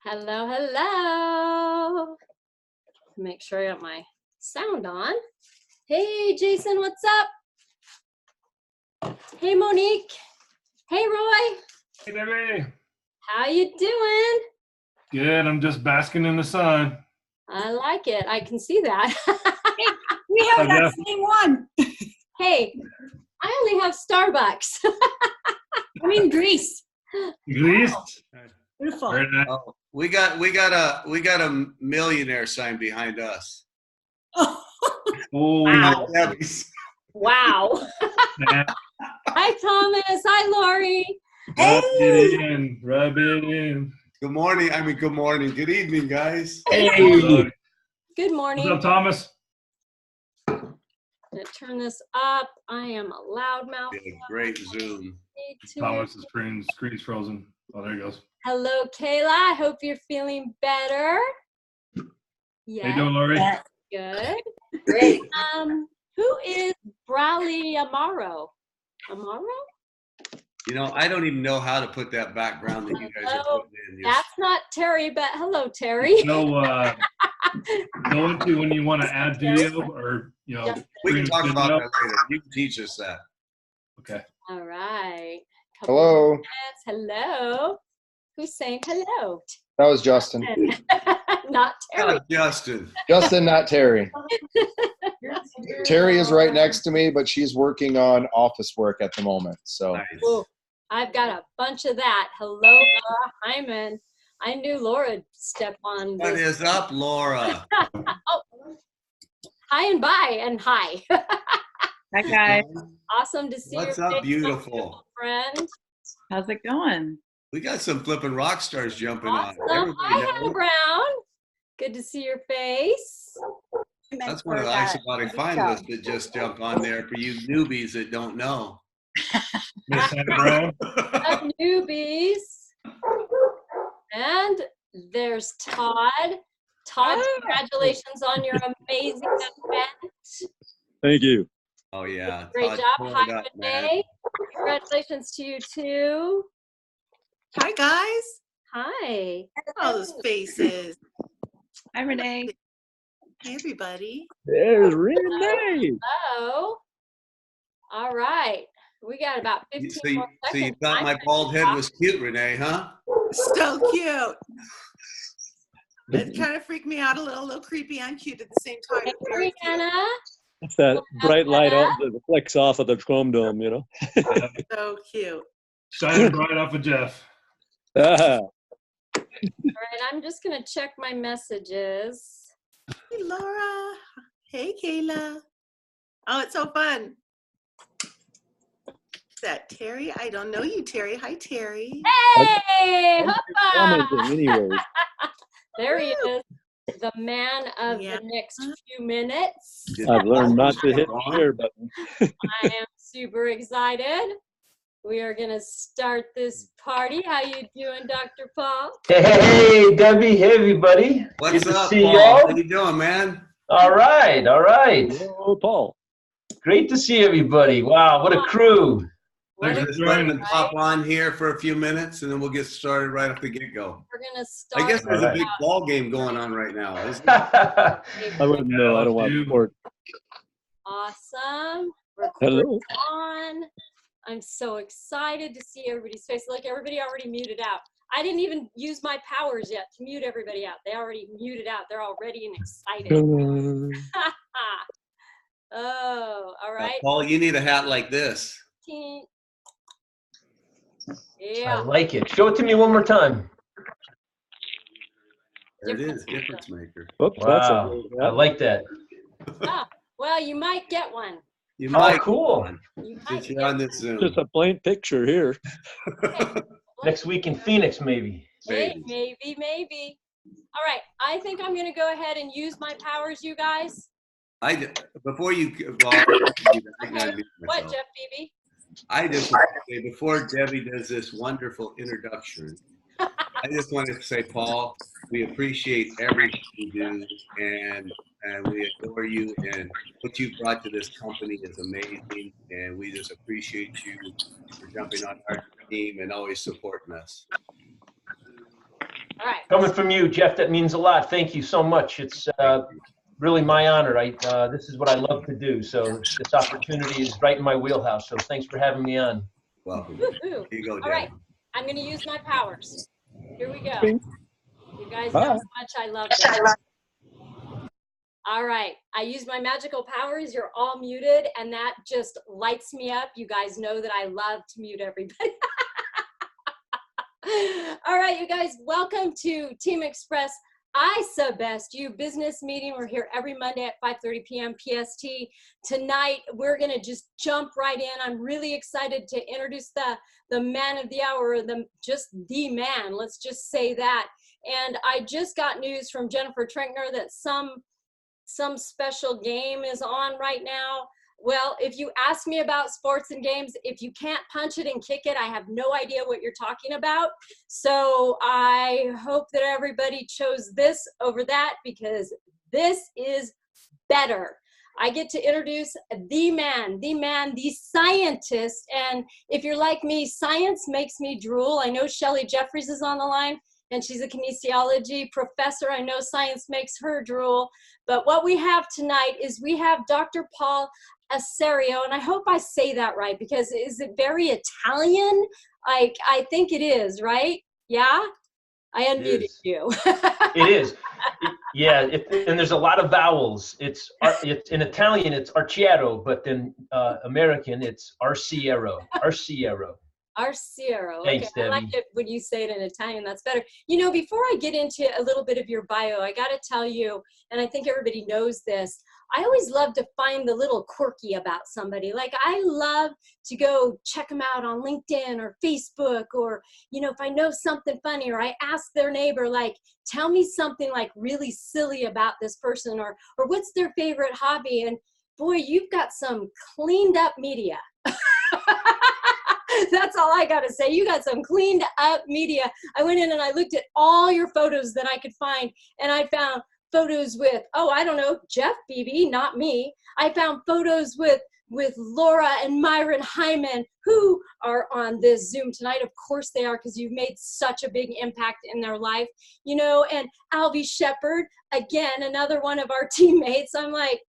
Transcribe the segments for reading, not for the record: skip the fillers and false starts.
Hello, hello. Make sure I got my sound on. Hey, Jason, what's up? Hey, Monique. Hey, Roy. Hey, baby. How you doing? Good. I'm just basking in the sun. I like it. I can see that. We have that same one. Hey, I only have Starbucks. I'm in Greece. Greece. Beautiful. Very nice. Oh, we got a millionaire sign behind us. Oh, Oh, Wow. Debbie's. Wow. yeah. Hi, Thomas. Hi, Lori. Rub it in. Rub it in. Good morning. Good morning. Good evening, guys. Hey. Good What's morning. up, Thomas? I'm gonna turn this up. I am a loudmouth. Yeah, great Zoom. Thomas's screen's frozen. Oh, there he goes. Hello, Kayla. I hope you're feeling better. How Yeah. you doing, Lori? Good. great. Who is Bradley Amaro? Amaro? You know, I don't even know how to put that background that you guys are putting in. That's not Terry, but hello, Terry. No, go into when you want to add video or, you know. We can talk about video. that later. You can teach us that. Okay. All right. Hello. Hello. Who's saying hello? That was Justin. Not Terry. Justin. Justin, not Terry. Terry is right next to me, but she's working on office work at the moment. So Nice. Ooh, I've got a bunch of that. Hello, Laura Hyman. I knew Laura'd step on What this. is up, Laura? Oh, hi and bye and hi. Hi guys, Awesome to see What's your up, face, beautiful? friend. how's it going? We got some flipping rock stars jumping on. Awesome. Everybody Hi, Hannah knows. Brown. Good to see your face. That's one of the Isotonic finalists that just jumped on there for you newbies that don't know. Miss Hannah Brown. Up, newbies. And there's Todd. Todd, congratulations on your amazing event. Thank you. Oh, yeah. Great Todd, job. pull it Hi, up, man. Renee. Congratulations to you too. Hi, guys. Hi. All those faces. Hi Renee. Hey, everybody. There's Renee. Hello. All right. We got about 15 So you, more so seconds. you thought my bald head was cute, Renee, huh? So cute. It kind of freaked me out a little creepy and cute at the same time. Hey, Very cute. Brianna. It's that bright light that reflects off of the chrome dome, you know. So cute. Shining bright off of Jeff. Ah, All right. I'm just going to check my messages. Hey, Laura. Hey, Kayla. Oh, it's so fun. Is that Terry? I don't know you, Terry. Hi, Terry. Hey, hoppa. commenting anyways. There he is, the man of Yeah. the next few minutes. I've learned not to hit the share button. I am super excited. We are going to start this party. How you doing, Dr. Paul? Hey, Debbie. Hey, everybody. What's Good to up, see Paul? y'all. How you doing, man? All right, all right. Hello, Paul. Great to see everybody. Wow, what a crew. What Thanks a for Just letting them right? pop on here for a few minutes, and then we'll get started right off the get-go. We're going to start. I guess there's All a right. big ball game going on right now, isn't there? I wouldn't know. I don't want to report. Awesome. Hello. On. I'm so excited to see everybody's face. Look, everybody already muted out. I didn't even use my powers yet to mute everybody out. They already muted out. They're all ready and excited. Oh, all right. Paul, you need a hat like this. I Yeah. like it. Show it to me one more time. There it is, difference maker. Oops, Wow, I like that. Ah, well, you might get one. You Oh, might cool. You might get you get on this Zoom. just a blank picture here. Next week in Phoenix, maybe. Hey, maybe. All right. I think I'm going to go ahead and use my powers, you guys. Before you, well, I gotta mute What, myself. Jeff Phoebe? I just want to say, before Debbie does this wonderful introduction, I just wanted to say, Paul, we appreciate everything you do, and we adore you, and what you've brought to this company is amazing, and we just appreciate you for jumping on our team and always supporting us. All right. Coming from you, Jeff, that means a lot. Thank you so much. It's really my honor. This is what I love to do. So this opportunity is right in my wheelhouse. So thanks for having me on. Welcome. Woo-hoo. Here you go, All right. Debbie. I'm going to use my powers. Here we go. Bing. You guys know how much I love this. All right. I use my magical powers. You're all muted, and that just lights me up. You guys know that I love to mute everybody. All right, you guys, welcome to Team Express ISA Best You business meeting. We're here every Monday at 5:30 p.m. PST. Tonight, we're going to just jump right in. I'm really excited to introduce the man of the hour, just the man. Let's just say that. And I just got news from Jennifer Trenkner that some special game is on right now. Well, if you ask me about sports and games, if you can't punch it and kick it, I have no idea what you're talking about. So I hope that everybody chose this over that, because this is better. I get to introduce the man, the scientist. And if you're like me, science makes me drool. I know Shelley Jeffries is on the line, and she's a kinesiology professor. I know science makes her drool. But what we have tonight is we have Dr. Paul Arciero, and I hope I say that right, because is it very Italian? I think it is, right? Yeah? I unmuted you. It is. And there's a lot of vowels. It's in Italian, it's Arciero, but in American, it's Arciero. Arciero. Arciero. Thanks, Okay, I like Debbie. it when you say it in Italian. That's better. You know, before I get into a little bit of your bio, I got to tell you, and I think everybody knows this, I always love to find the little quirky about somebody. Like, I love to go check them out on LinkedIn or Facebook, or, you know, if I know something funny, or I ask their neighbor, like, tell me something like really silly about this person, or what's their favorite hobby. And boy, you've got some cleaned up media. That's all I got to say. You got some cleaned up media. I went in and I looked at all your photos that I could find, and I found photos with, oh, I don't know, Jeff Beebe, not me. I found photos with Laura and Myron Hyman, who are on this Zoom tonight. Of course they are, because you've made such a big impact in their life, you know, and Alvy Shepard, again, another one of our teammates. I'm like,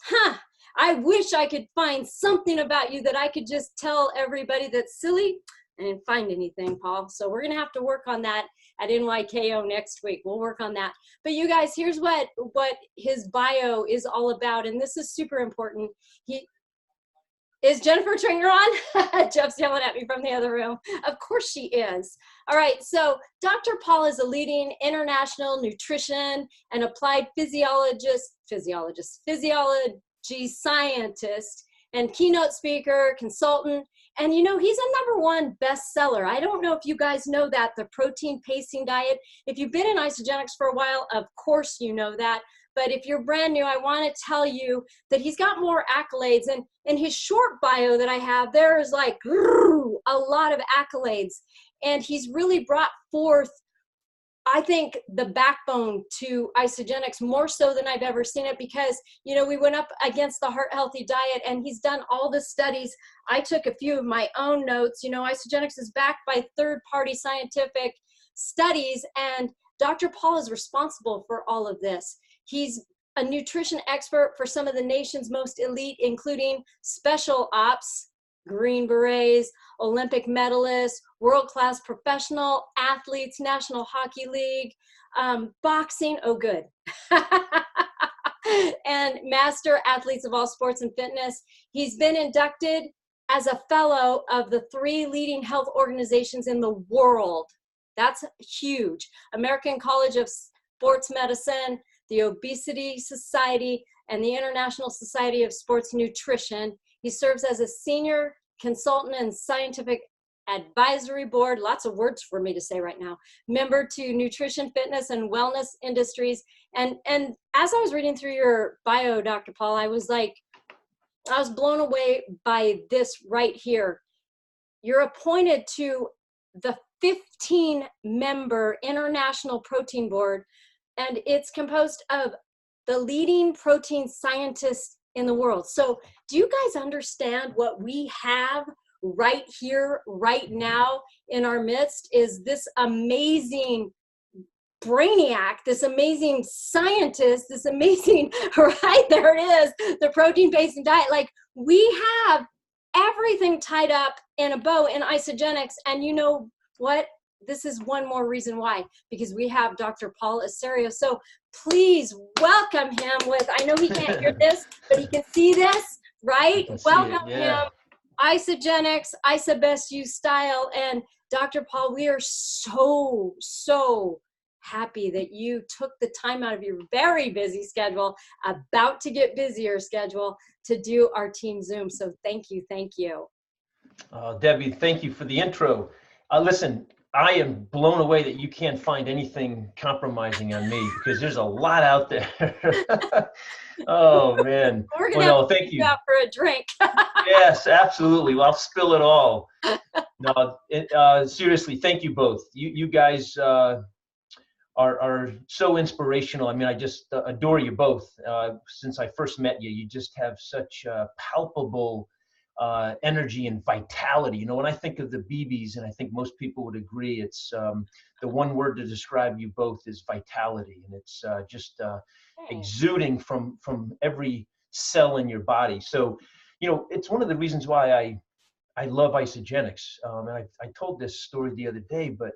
huh. I wish I could find something about you that I could just tell everybody that's silly. I didn't find anything, Paul. So we're going to have to work on that at NYKO next week. We'll work on that. But you guys, here's what his bio is all about. And this is super important. Is Jennifer Trenkner on? Jeff's yelling at me from the other room. Of course she is. All right, so Dr. Paul is a leading international nutrition and applied physiology scientist and keynote speaker, consultant. And you know, he's a #1 bestseller. I don't know if you guys know that, the protein pacing diet. If you've been in isogenics for a while, of course you know that. But if you're brand new, I want to tell you that he's got more accolades. And in his short bio that I have, there is like a lot of accolades. And he's really brought forth, I think, the backbone to isogenics more so than I've ever seen it, because, you know, we went up against the heart healthy diet, and he's done all the studies. I took a few of my own notes. You know, isogenics is backed by third-party scientific studies, and Dr. Paul is responsible for all of this. He's a nutrition expert for some of the nation's most elite, including special ops, Green Berets, Olympic medalists, world-class professional athletes, National Hockey League, boxing, oh good, and master athletes of all sports and fitness. He's been inducted as a fellow of the 3 leading health organizations in the world. That's huge. American College of Sports Medicine, the Obesity Society, and the International Society of Sports Nutrition. He serves as a senior consultant and scientific advisory board, lots of words for me to say right now, member to nutrition, fitness, and wellness industries. And as I was reading through your bio, Dr. Paul, I was blown away by this right here. You're appointed to the 15-member International Protein Board, and it's composed of the leading protein scientists in the world. So do you guys understand what we have right here, right now in our midst? Is this amazing brainiac, this amazing scientist, this amazing, right, there it is, the protein-based diet. Like, we have everything tied up in a bow in Isagenix. And you know what? This is one more reason why, because we have Dr. Paul Arciero. So please welcome him with, I know he can't hear this, but he can see this, right? Welcome him. Isagenix, Isa Best You Style. And Dr. Paul, we are so, so happy that you took the time out of your very busy schedule, about to get busier schedule, to do our team Zoom. So thank you, thank you. Debbie, thank you for the intro. Listen, I am blown away that you can't find anything compromising on me, because there's a lot out there. Oh man. We're gonna have to thank take you. out for a drink. Yes, absolutely. Well, I'll spill it all. No, seriously, thank you both. You guys are so inspirational. I mean, I just adore you both. Since I first met you, you just have such palpable energy and vitality. You know, when I think of the BBs, and I think most people would agree, it's the one word to describe you both is vitality, and it's just exuding from every cell in your body. So, you know, it's one of the reasons why I love Isagenix. And I told this story the other day, but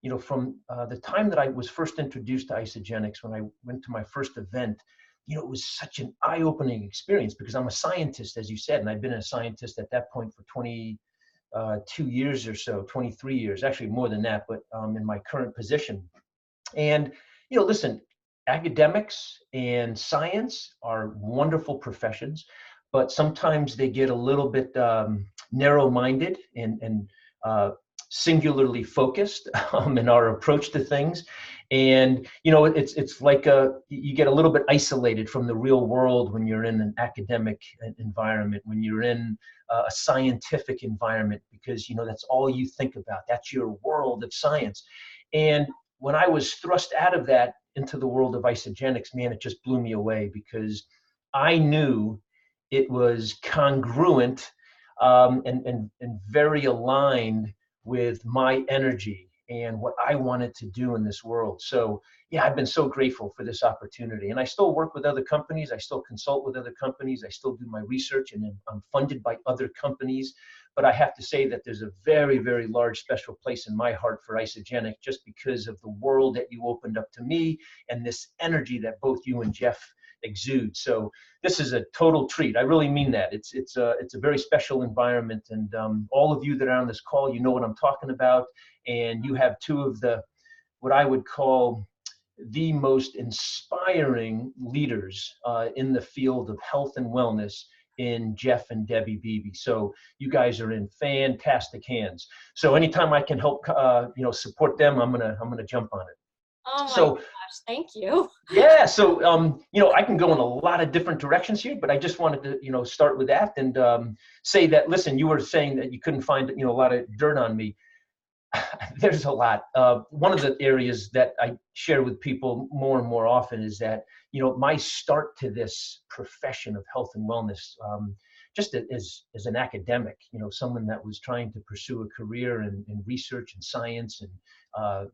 you know, from the time that I was first introduced to Isagenix, when I went to my first event, you know, it was such an eye-opening experience, because I'm a scientist, as you said, and I've been a scientist at that point for 22 years or so, 23 years, actually more than that, but in my current position. And, you know, listen, academics and science are wonderful professions, but sometimes they get a little bit narrow-minded and singularly focused in our approach to things. And, you know, it's like you get a little bit isolated from the real world when you're in an academic environment, when you're in a scientific environment, because, you know, that's all you think about. That's your world of science. And when I was thrust out of that into the world of Isagenix, man, it just blew me away, because I knew it was congruent and very aligned with my energy and what I wanted to do in this world. So yeah, I've been so grateful for this opportunity. And I still work with other companies. I still consult with other companies. I still do my research, and I'm funded by other companies. But I have to say that there's a very, very large special place in my heart for Isagenix, just because of the world that you opened up to me and this energy that both you and Jeff exude. So this is a total treat. I really mean that. It's a very special environment, and all of you that are on this call, you know what I'm talking about, and you have two of the, what I would call, the most inspiring leaders in the field of health and wellness in Jeff and Debbie Beebe. So you guys are in fantastic hands. So anytime I can help, you know, support them, I'm gonna jump on it. Oh my So, gosh, thank you. yeah, so you know, I can go in a lot of different directions here, but I just wanted to, you know, start with that and say that, listen, you were saying that you couldn't find, you know, a lot of dirt on me. There's a lot. One of the areas that I share with people more and more often is that, you know, my start to this profession of health and wellness, just as an academic, you know, someone that was trying to pursue a career in research and science and,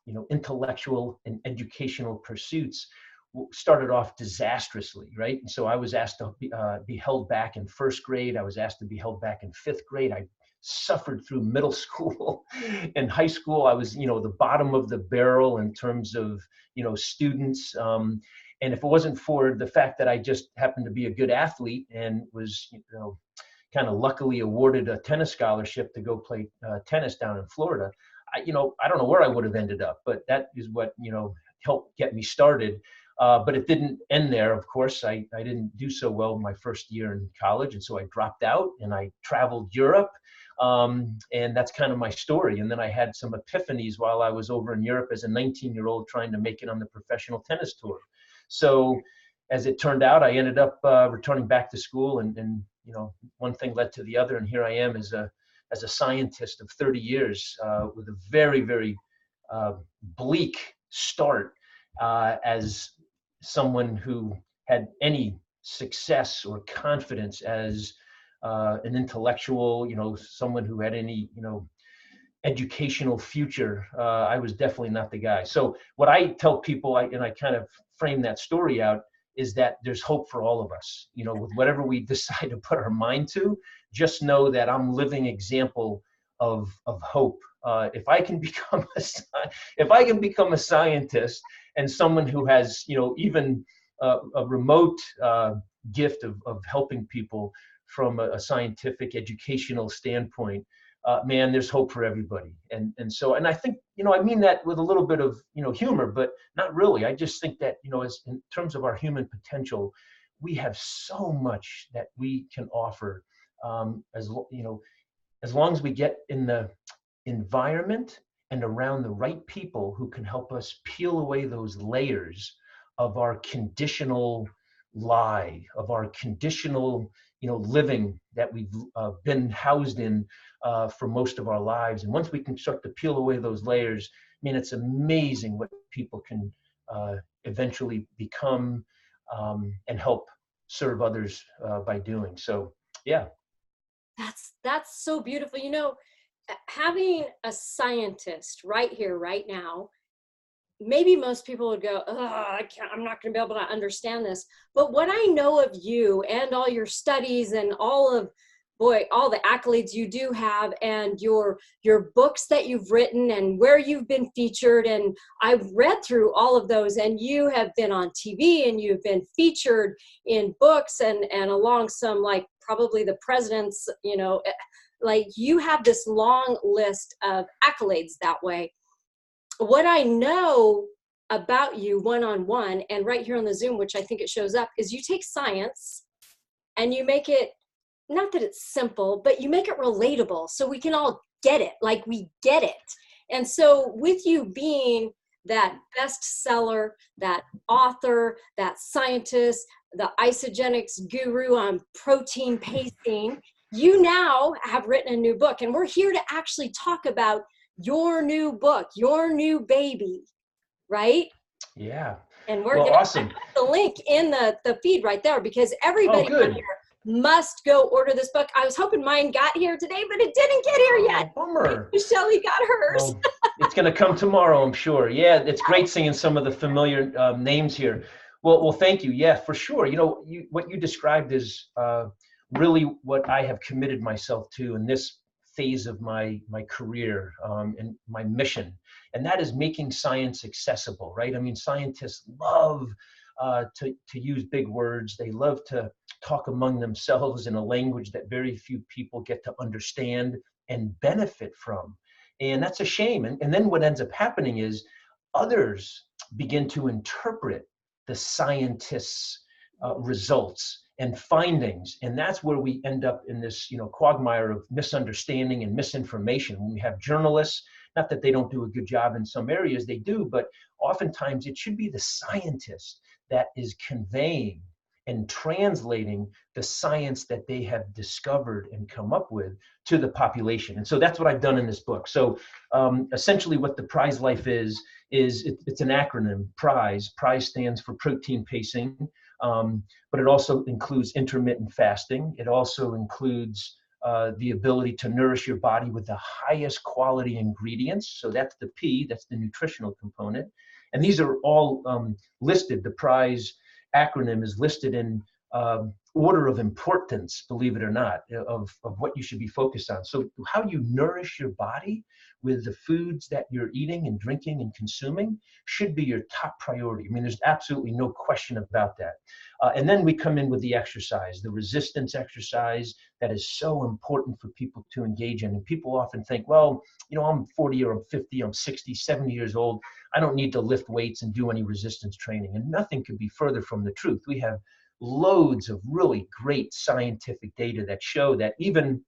you know, intellectual and educational pursuits, started off disastrously, right? And so I was asked to be held back in first grade. I was asked to be held back in fifth grade. I suffered through middle school and high school. I was, you know, the bottom of the barrel in terms of, you know, students. And if it wasn't for the fact that I just happened to be a good athlete and was, you know, kind of luckily awarded a tennis scholarship to go play tennis down in Florida, you know, I don't know where I would have ended up, but that is what, you know, helped get me started. But it didn't end there, of course. I didn't do so well my first year in college, and so I dropped out and I traveled Europe. And that's kind of my story. And then I had some epiphanies while I was over in Europe as a 19-year-old trying to make it on the professional tennis tour. So as it turned out, I ended up returning back to school, and you know, one thing led to the other, and here I am as a scientist of 30 years with a very, very bleak start as someone who had any success or confidence as an intellectual, you know, someone who had any, you know, educational future, I was definitely not the guy. So what I tell people, and I kind of frame that story out, is that there's hope for all of us. You know, with whatever we decide to put our mind to, just know that I'm living example of hope. If I can become a scientist, and someone who has, you know, even a remote gift of helping people from a scientific educational standpoint, man, there's hope for everybody. And I think, you know, I mean that with a little bit of, you know, humor, but not really. I just think that, you know, as in terms of our human potential, we have so much that we can offer, you know, as long as we get in the environment and around the right people who can help us peel away those layers of our conditional lie, of our conditional, you know, living that we've been housed in for most of our lives. And once we can start to peel away those layers, I mean, it's amazing what people can eventually become and help serve others by doing. So, yeah. That's so beautiful. You know, having a scientist right here, right now, maybe most people would go, oh, I'm not going to be able to understand this. But what I know of you and all your studies and all the accolades you do have, and your books that you've written and where you've been featured. And I've read through all of those, and you have been on TV and you've been featured in books and along some, like, probably the president's, you know, like, you have this long list of accolades that way. What I know about you one-on-one and right here on the Zoom, which I think it shows up, is you take science and you make it, not that it's simple, but you make it relatable so we can all get it, like we get it. And so with you being that bestseller, that author, that scientist, the isogenics guru on protein pacing, you now have written a new book, and we're here to actually talk about your new book, your new baby, right? Yeah. And we're Well, going to awesome. put the link in the feed right there, because everybody good. here must go order this book. I was hoping mine got here today, but it didn't get here yet. Bummer. Shelly got hers. Well, it's going to come tomorrow, I'm sure. Yeah, it's great seeing some of the familiar names here. Well, thank you. Yeah, for sure. You know, what you described is really what I have committed myself to in this phase of my career and my mission, and that is making science accessible, right? I mean, scientists love to use big words. They love to talk among themselves in a language that very few people get to understand and benefit from. And that's a shame. And then what ends up happening is others begin to interpret the scientists' results and findings, and that's where we end up in this, you know, quagmire of misunderstanding and misinformation. When we have journalists, not that they don't do a good job in some areas, they do, but oftentimes it should be the scientist that is conveying and translating the science that they have discovered and come up with to the population. And so that's what I've done in this book. So essentially what the PRISE Life is it's an acronym, PRISE. PRISE stands for protein pacing, but it also includes intermittent fasting. It also includes the ability to nourish your body with the highest quality ingredients. So that's the P, that's the nutritional component. And these are all listed. The PRISE acronym is listed in order of importance, believe it or not, of what you should be focused on. So how you nourish your body with the foods that you're eating and drinking and consuming should be your top priority. I mean, there's absolutely no question about that. And then we come in with the exercise, the resistance exercise that is so important for people to engage in. And people often think, well, you know, I'm 40 or I'm 50, I'm 60, 70 years old. I don't need to lift weights and do any resistance training. And nothing could be further from the truth. We have loads of really great scientific data that show that even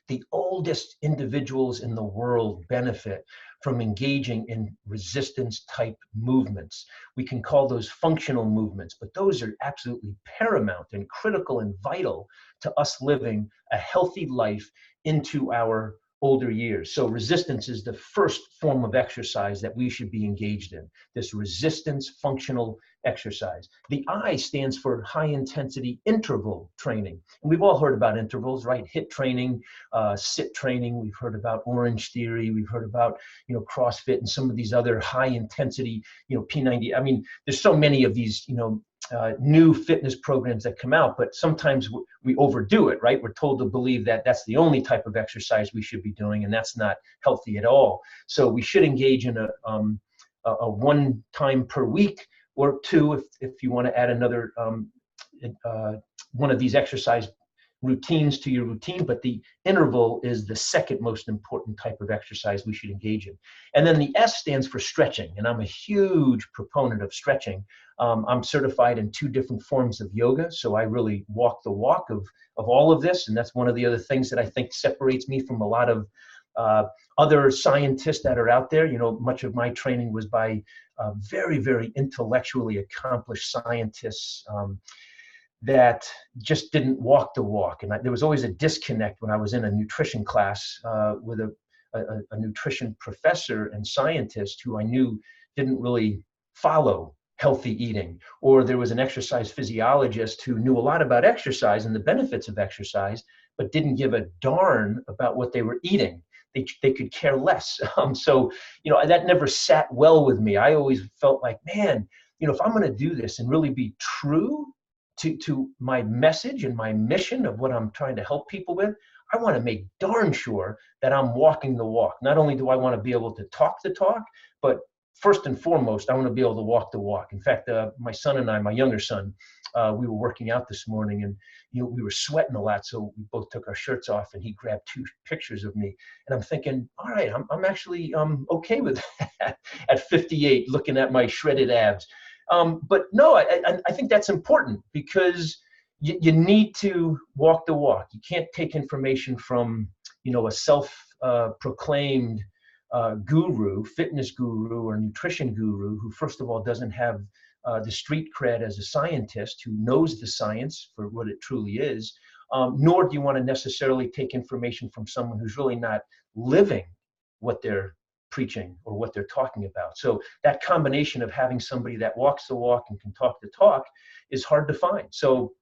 the oldest individuals in the world benefit from engaging in resistance type movements. We can call those functional movements, but those are absolutely paramount and critical and vital to us living a healthy life into our older years. So resistance is the first form of exercise that we should be engaged in, this resistance functional exercise. The I stands for high intensity interval training. And we've all heard about intervals, right? HIIT training, sit training. We've heard about Orange Theory. We've heard about, CrossFit and some of these other high intensity, P90. I mean, there's so many of these, new fitness programs that come out, but sometimes we overdo it, right? We're told to believe that that's the only type of exercise we should be doing, and that's not healthy at all. So we should engage in a one time per week or two, if you want to add another one of these exercise routines to your routine, but the interval is the second most important type of exercise we should engage in. And then the S stands for stretching, and I'm a huge proponent of stretching. I'm certified in 2 different forms of yoga, so I really walk the walk of all of this, and that's one of the other things that I think separates me from a lot of other scientists that are out there. Much of my training was by very, very intellectually accomplished scientists that just didn't walk the walk. And there was always a disconnect when I was in a nutrition class with a nutrition professor and scientist who I knew didn't really follow healthy eating. Or there was an exercise physiologist who knew a lot about exercise and the benefits of exercise, but didn't give a darn about what they were eating. They could care less. So that never sat well with me. I always felt like, man, if I'm going to do this and really be true to my message and my mission of what I'm trying to help people with, I want to make darn sure that I'm walking the walk. Not only do I want to be able to talk the talk, but first and foremost, I want to be able to walk the walk. In fact, my son and I, my younger son, we were working out this morning, and we were sweating a lot, so we both took our shirts off, and he grabbed 2 pictures of me. And I'm thinking, all right, I'm actually okay with that at 58, looking at my shredded abs. But no, I think that's important, because you need to walk the walk. You can't take information from, a self-proclaimed guru, fitness guru, or nutrition guru who, first of all, doesn't have the street cred as a scientist who knows the science for what it truly is, nor do you want to necessarily take information from someone who's really not living what they're preaching or what they're talking about. So that combination of having somebody that walks the walk and can talk the talk is hard to find. So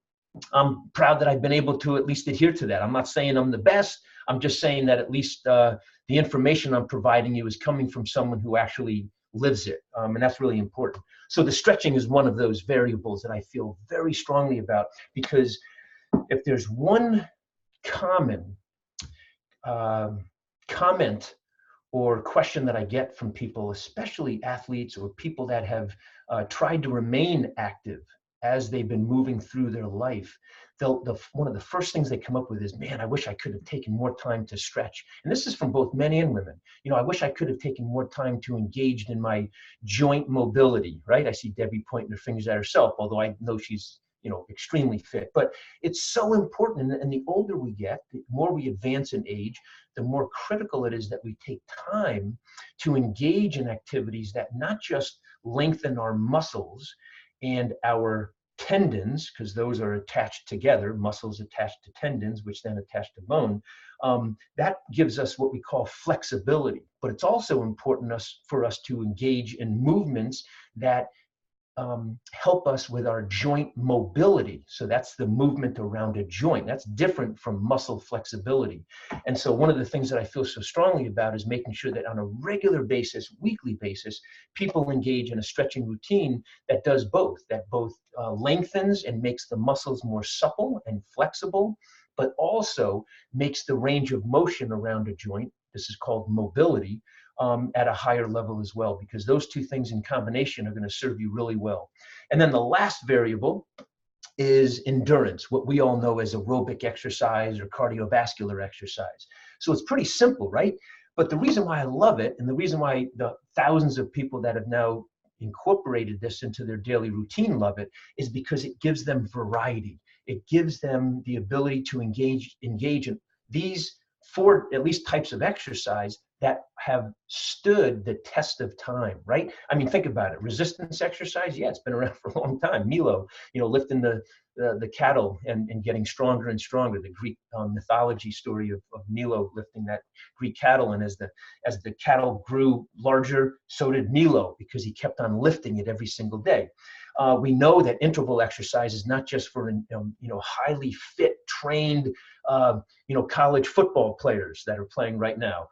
I'm proud that I've been able to at least adhere to that. I'm not saying I'm the best. I'm just saying that at least the information I'm providing you is coming from someone who actually lives it. And that's really important. So the stretching is one of those variables that I feel very strongly about, because if there's one common comment or question that I get from people, especially athletes or people that have tried to remain active as they've been moving through their life, one of the first things they come up with is, man, I wish I could have taken more time to stretch. And this is from both men and women. I wish I could have taken more time to engage in my joint mobility, right? I see Debbie pointing her fingers at herself, although I know she's extremely fit. But it's so important, and the older we get, the more we advance in age, the more critical it is that we take time to engage in activities that not just lengthen our muscles and our tendons, because those are attached together, muscles attached to tendons, which then attach to bone. That gives us what we call flexibility. But it's also important for us to engage in movements that help us with our joint mobility. So that's the movement around a joint. That's different from muscle flexibility. And so one of the things that I feel so strongly about is making sure that on a regular basis, weekly basis, people engage in a stretching routine that does both, that both lengthens and makes the muscles more supple and flexible, but also makes the range of motion around a joint, this is called mobility, at a higher level as well, because those 2 things in combination are going to serve you really well. And then the last variable is endurance, what we all know as aerobic exercise or cardiovascular exercise. So it's pretty simple, right? But the reason why I love it, and the reason why the thousands of people that have now incorporated this into their daily routine love it, is because it gives them variety. It gives them the ability to engage in these four at least types of exercise that have stood the test of time, right? I mean, think about it. Resistance exercise, yeah, it's been around for a long time. Milo, lifting the cattle and getting stronger and stronger. The Greek mythology story of Milo lifting that Greek cattle, and as the cattle grew larger, so did Milo, because he kept on lifting it every single day. We know that interval exercise is not just for highly fit, trained college football players that are playing right now.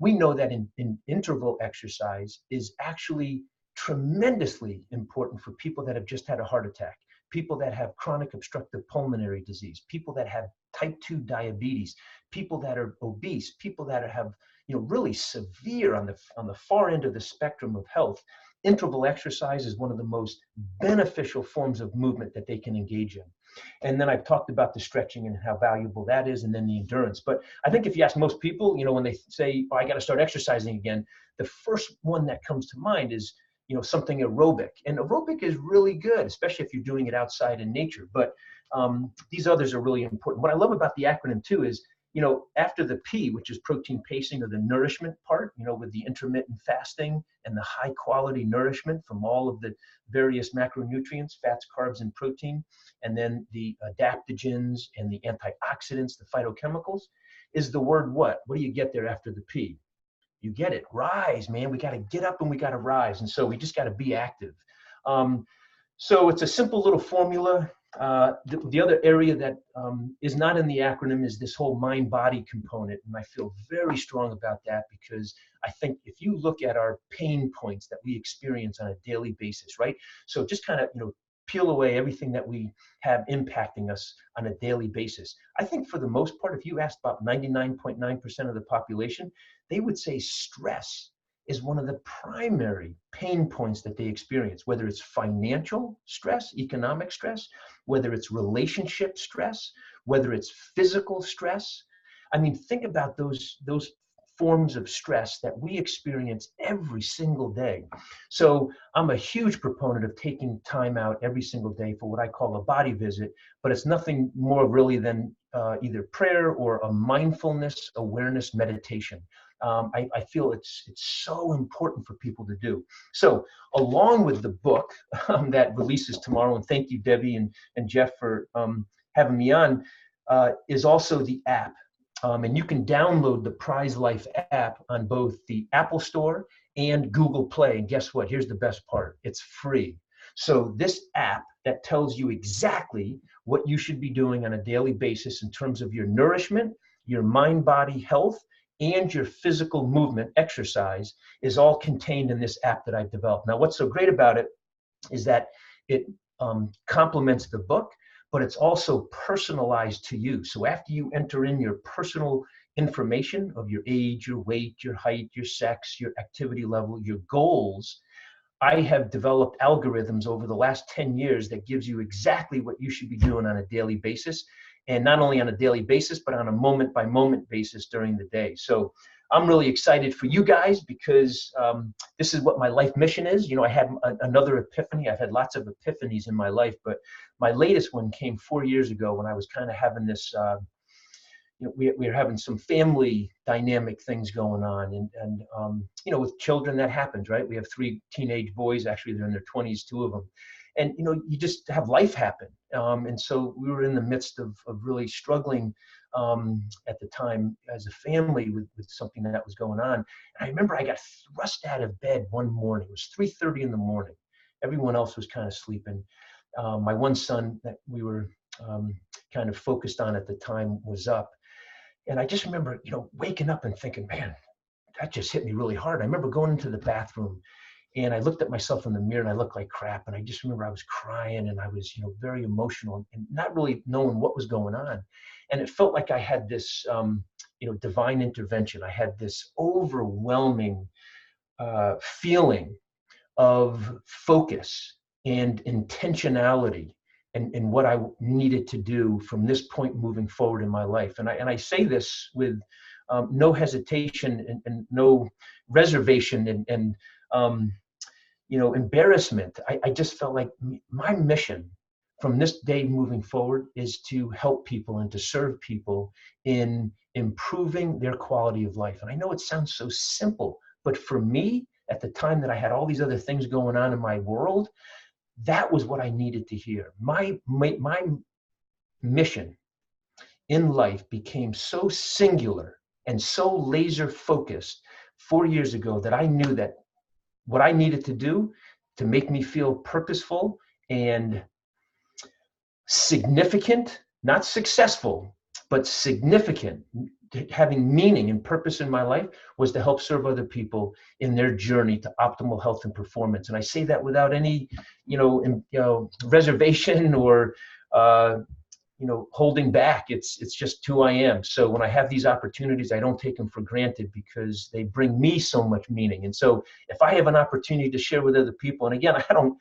We know that in interval exercise is actually tremendously important for people that have just had a heart attack, people that have chronic obstructive pulmonary disease, people that have type 2 diabetes, people that are obese, people that have really severe on the far end of the spectrum of health. Interval exercise is one of the most beneficial forms of movement that they can engage in. And then I've talked about the stretching and how valuable that is, and then the endurance. But I think if you ask most people, when they say, oh, I got to start exercising again, the first one that comes to mind is, something aerobic. And aerobic is really good, especially if you're doing it outside in nature. But these others are really important. What I love about the acronym too is, after the P, which is protein pacing, or the nourishment part, with the intermittent fasting and the high quality nourishment from all of the various macronutrients, fats, carbs, and protein, and then the adaptogens and the antioxidants, the phytochemicals, is the word what? What do you get there after the P? You get it, rise, man. We got to get up and we got to rise. And so we just got to be active. So it's a simple little formula. The other area that is not in the acronym is this whole mind-body component. And I feel very strong about that, because I think if you look at our pain points that we experience on a daily basis, right? So just kind of, peel away everything that we have impacting us on a daily basis. I think for the most part, if you asked about 99.9% of the population, they would say stress is one of the primary pain points that they experience, whether it's financial stress, economic stress, whether it's relationship stress, whether it's physical stress. I mean, think about those forms of stress that we experience every single day. So I'm a huge proponent of taking time out every single day for what I call a body visit, but it's nothing more really than either prayer or a mindfulness awareness meditation. I feel it's so important for people to do. So along with the book that releases tomorrow, and thank you, Debbie and Jeff, for having me on, is also the app. And you can download the PRISE Life app on both the Apple Store and Google Play. And guess what? Here's the best part. It's free. So this app that tells you exactly what you should be doing on a daily basis in terms of your nourishment, your mind-body health, and your physical movement exercise is all contained in this app that I've developed. Now, what's so great about it is that it complements the book, but it's also personalized to you. So after you enter in your personal information of your age, your weight, your height, your sex, your activity level, your goals, I have developed algorithms over the last 10 years that gives you exactly what you should be doing on a daily basis. And not only on a daily basis, but on a moment by moment basis during the day. So I'm really excited for you guys, because this is what my life mission is. I had another epiphany. I've had lots of epiphanies in my life, but my latest one came 4 years ago when I was kind of having this, we were having some family dynamic things going on. And with children, that happens, right? We have 3 teenage boys. Actually, they're in their 20s, 2 of them. And, you just have life happen. And so we were in the midst of really struggling at the time as a family with something that was going on. And I remember I got thrust out of bed one morning. It was 3:30 in the morning. Everyone else was kind of sleeping. My one son that we were kind of focused on at the time was up. And I just remember, waking up and thinking, man, that just hit me really hard. I remember going into the bathroom, and I looked at myself in the mirror and I looked like crap. And I just remember I was crying, and I was, very emotional and not really knowing what was going on. And it felt like I had this, divine intervention. I had this overwhelming feeling of focus and intentionality and what I needed to do from this point moving forward in my life. And I say this with no hesitation and no reservation and embarrassment. I just felt like my mission from this day moving forward is to help people and to serve people in improving their quality of life. And I know it sounds so simple, but for me, at the time that I had all these other things going on in my world, that was what I needed to hear. My mission in life became so singular and so laser focused 4 years ago that I knew that what I needed to do to make me feel purposeful and significant, not successful, but significant, having meaning and purpose in my life, was to help serve other people in their journey to optimal health and performance. And I say that without any, reservation or, holding back. It's just who I am. So when I have these opportunities, I don't take them for granted because they bring me so much meaning. And so if I have an opportunity to share with other people, and again, I don't,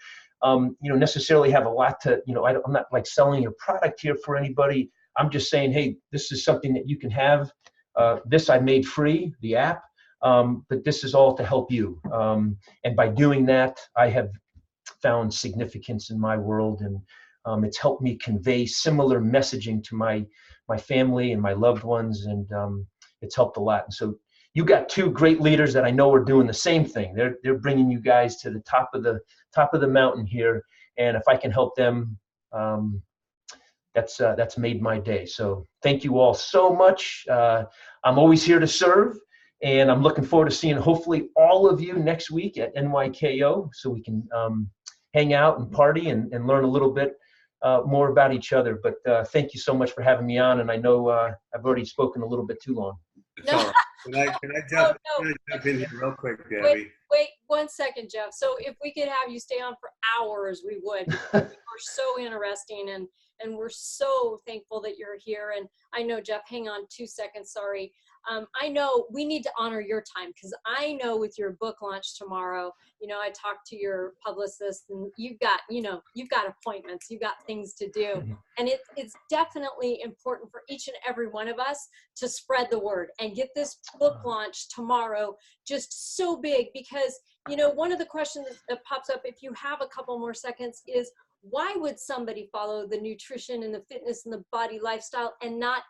necessarily have a lot to, I'm not like selling a product here for anybody. I'm just saying, hey, this is something that you can have. This I made free, the app, but this is all to help you. And by doing that, I have found significance in my world, and it's helped me convey similar messaging to my family and my loved ones, and it's helped a lot. And so you got two great leaders that I know are doing the same thing. They're bringing you guys to the top of the mountain here, and if I can help them, that's made my day. So thank you all so much. I'm always here to serve, and I'm looking forward to seeing hopefully all of you next week at NYKO, so we can hang out and party and learn a little bit more about each other. But thank you so much for having me on, and I know I've already spoken a little bit too long. It's all right. Can I jump in here real quick, Debbie? Wait 1 second, Jeff. So if we could have you stay on for hours, we would. You're so interesting, and we're so thankful that you're here. And I know, Jeff, hang on 2 seconds, sorry. I know we need to honor your time, because I know with your book launch tomorrow, I talked to your publicist, and you've got appointments, you've got things to do. And it's definitely important for each and every one of us to spread the word and get this book launch tomorrow just so big, because, one of the questions that pops up, if you have a couple more seconds, is why would somebody follow the nutrition and the fitness and the body lifestyle and not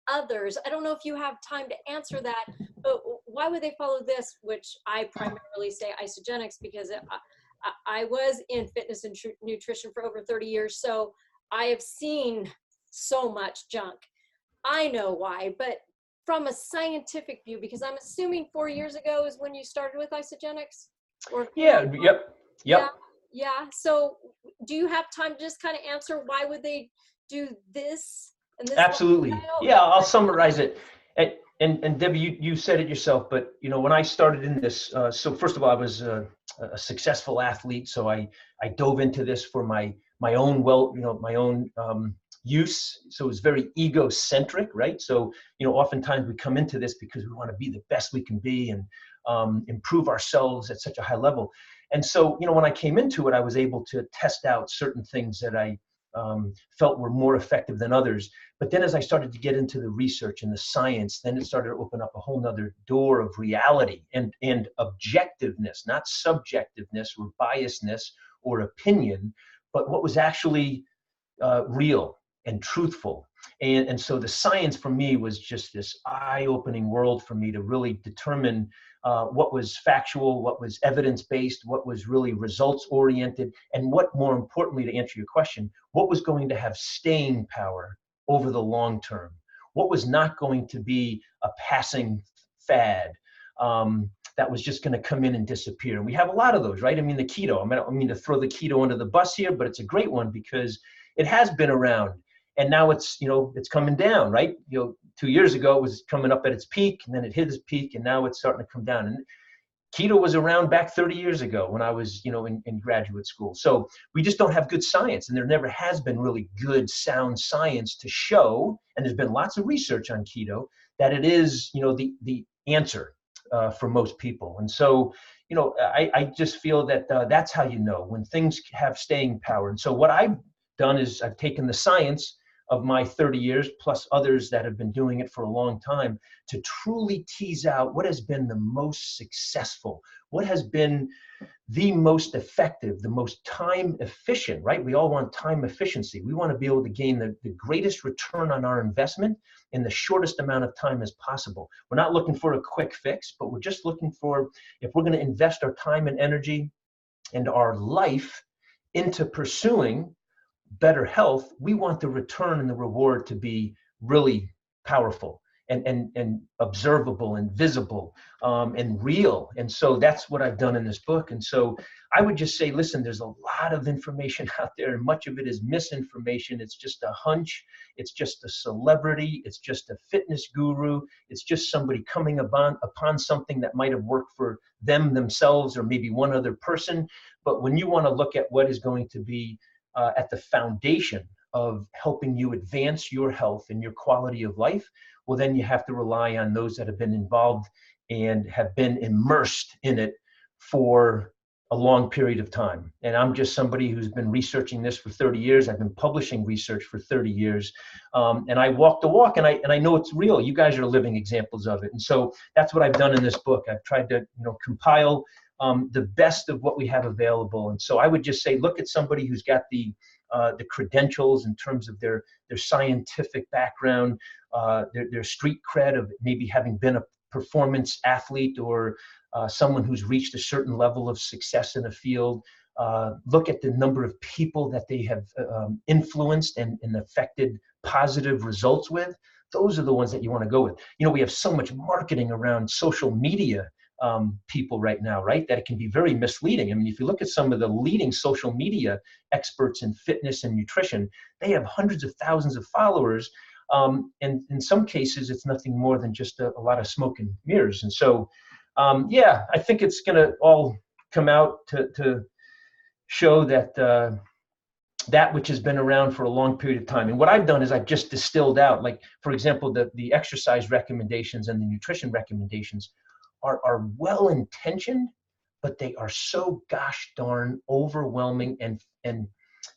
others? I don't know if you have time to answer that, but why would they follow this, which I primarily say Isogenics, because I was in fitness and nutrition for over 30 years. So I have seen so much junk. I know why, but from a scientific view, because I'm assuming 4 years ago is when you started with Isogenics? Or Yep. Yeah. So do you have time to just kind of answer why would they do this? And this Absolutely. Yeah, I'll summarize it. And Debbie, you said it yourself, but when I started in this, so first of all, I was a successful athlete, so I dove into this for my own my own use. So it was very egocentric, right? So oftentimes we come into this because we want to be the best we can be and improve ourselves at such a high level. And so when I came into it, I was able to test out certain things that I felt were more effective than others. But then as I started to get into the research and the science, then it started to open up a whole nother door of reality and objectiveness, not subjectiveness or biasness or opinion, but what was actually real and truthful. And so the science for me was just this eye-opening world for me to really determine what was factual, what was evidence-based, what was really results-oriented, and what, more importantly, to answer your question, what was going to have staying power over the long term? What was not going to be a passing fad that was just going to come in and disappear? And we have a lot of those, right? I mean, the keto, I don't mean to throw the keto under the bus here, but it's a great one because it has been around. And now it's, it's coming down, right? 2 years ago, it was coming up at its peak, and then it hit its peak, and now it's starting to come down. And keto was around back 30 years ago when I was, in graduate school. So we just don't have good science, and there never has been really good, sound science to show, and there's been lots of research on keto, that it is, the answer for most people. And so, I just feel that that's how when things have staying power. And so what I've done is I've taken the science, of my 30 years, plus others that have been doing it for a long time, to truly tease out what has been the most successful, what has been the most effective, the most time efficient, right? We all want time efficiency. We want to be able to gain the greatest return on our investment in the shortest amount of time as possible. We're not looking for a quick fix, but we're just looking for, if we're going to invest our time and energy and our life into pursuing better health, we want the return and the reward to be really powerful and observable and visible and real. And so that's what I've done in this book. And so I would just say, listen, there's a lot of information out there, and much of it is misinformation. It's just a hunch. It's just a celebrity. It's just a fitness guru. It's just somebody coming upon something that might have worked for them themselves or maybe one other person. But when you want to look at what is going to be at the foundation of helping you advance your health and your quality of life, well, then you have to rely on those that have been involved and have been immersed in it for a long period of time. And I'm just somebody who's been researching this for 30 years. I've been publishing research for 30 years. And I walk the walk, and I know it's real. You guys are living examples of it. And so that's what I've done in this book. I've tried to, compile the best of what we have available. And so I would just say, look at somebody who's got the credentials in terms of their scientific background, their street cred of maybe having been a performance athlete or someone who's reached a certain level of success in a field. Look at the number of people that they have influenced and affected positive results with. Those are the ones that you want to go with. We have so much marketing around social media people right now, right? That it can be very misleading. I mean, if you look at some of the leading social media experts in fitness and nutrition, they have hundreds of thousands of followers. And in some cases, it's nothing more than just a lot of smoke and mirrors. And so, I think it's going to all come out to show that that which has been around for a long period of time. And what I've done is I've just distilled out, like, for example, the exercise recommendations and the nutrition recommendations are well-intentioned, but they are so gosh darn overwhelming and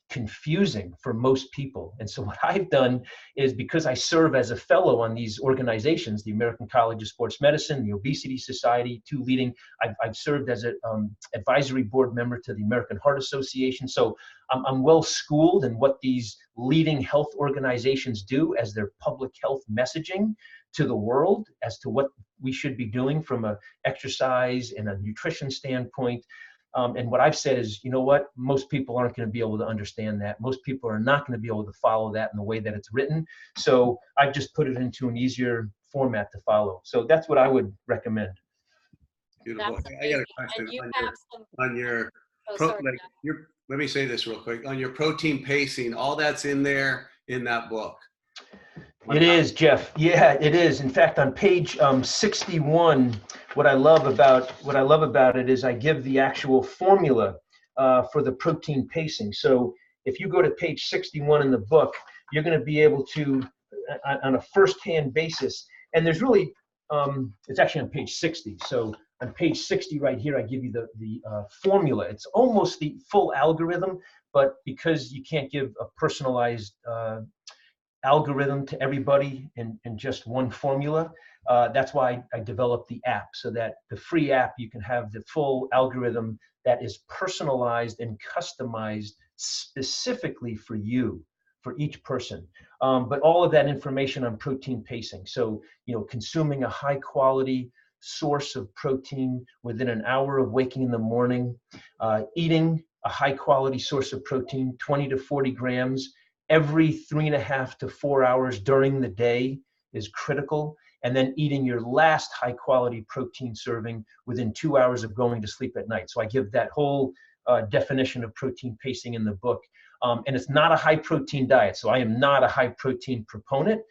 confusing for most people. And so what I've done is, because I serve as a fellow on these organizations, the American College of Sports Medicine, the Obesity Society, two leading, I've served as an advisory board member to the American Heart Association. So I'm well schooled in what these leading health organizations do as their public health messaging to the world as to what we should be doing from a exercise and a nutrition standpoint. And what I've said is, you know what, most people aren't going to be able to understand that. Most people are not going to be able to follow that in the way that it's written. So I've just put it into an easier format to follow. So that's what I would recommend. Beautiful. That's I got a amazing. question And you on have some, your oh, pro, sorry, like Jeff. let me say this real quick. On your protein pacing, all that's in there in that book. It is, Jeff. Yeah, it is. In fact, on page 61, what I love about it is I give the actual formula for the protein pacing. So if you go to page 61 in the book, you're going to be able to, on a first-hand basis, and there's really, it's actually on page 60. So on page 60 right here, I give you the formula. It's almost the full algorithm, but because you can't give a personalized algorithm to everybody in just one formula. That's why I developed the app, so that the free app, you can have the full algorithm that is personalized and customized specifically for you, for each person. But all of that information on protein pacing. So, consuming a high quality source of protein within an hour of waking in the morning, eating a high quality source of protein, 20 to 40 grams, every 3.5 to 4 hours during the day is critical. And then eating your last high quality protein serving within 2 hours of going to sleep at night. So I give that whole definition of protein pacing in the book. And it's not a high protein diet. So I am not a high protein proponent.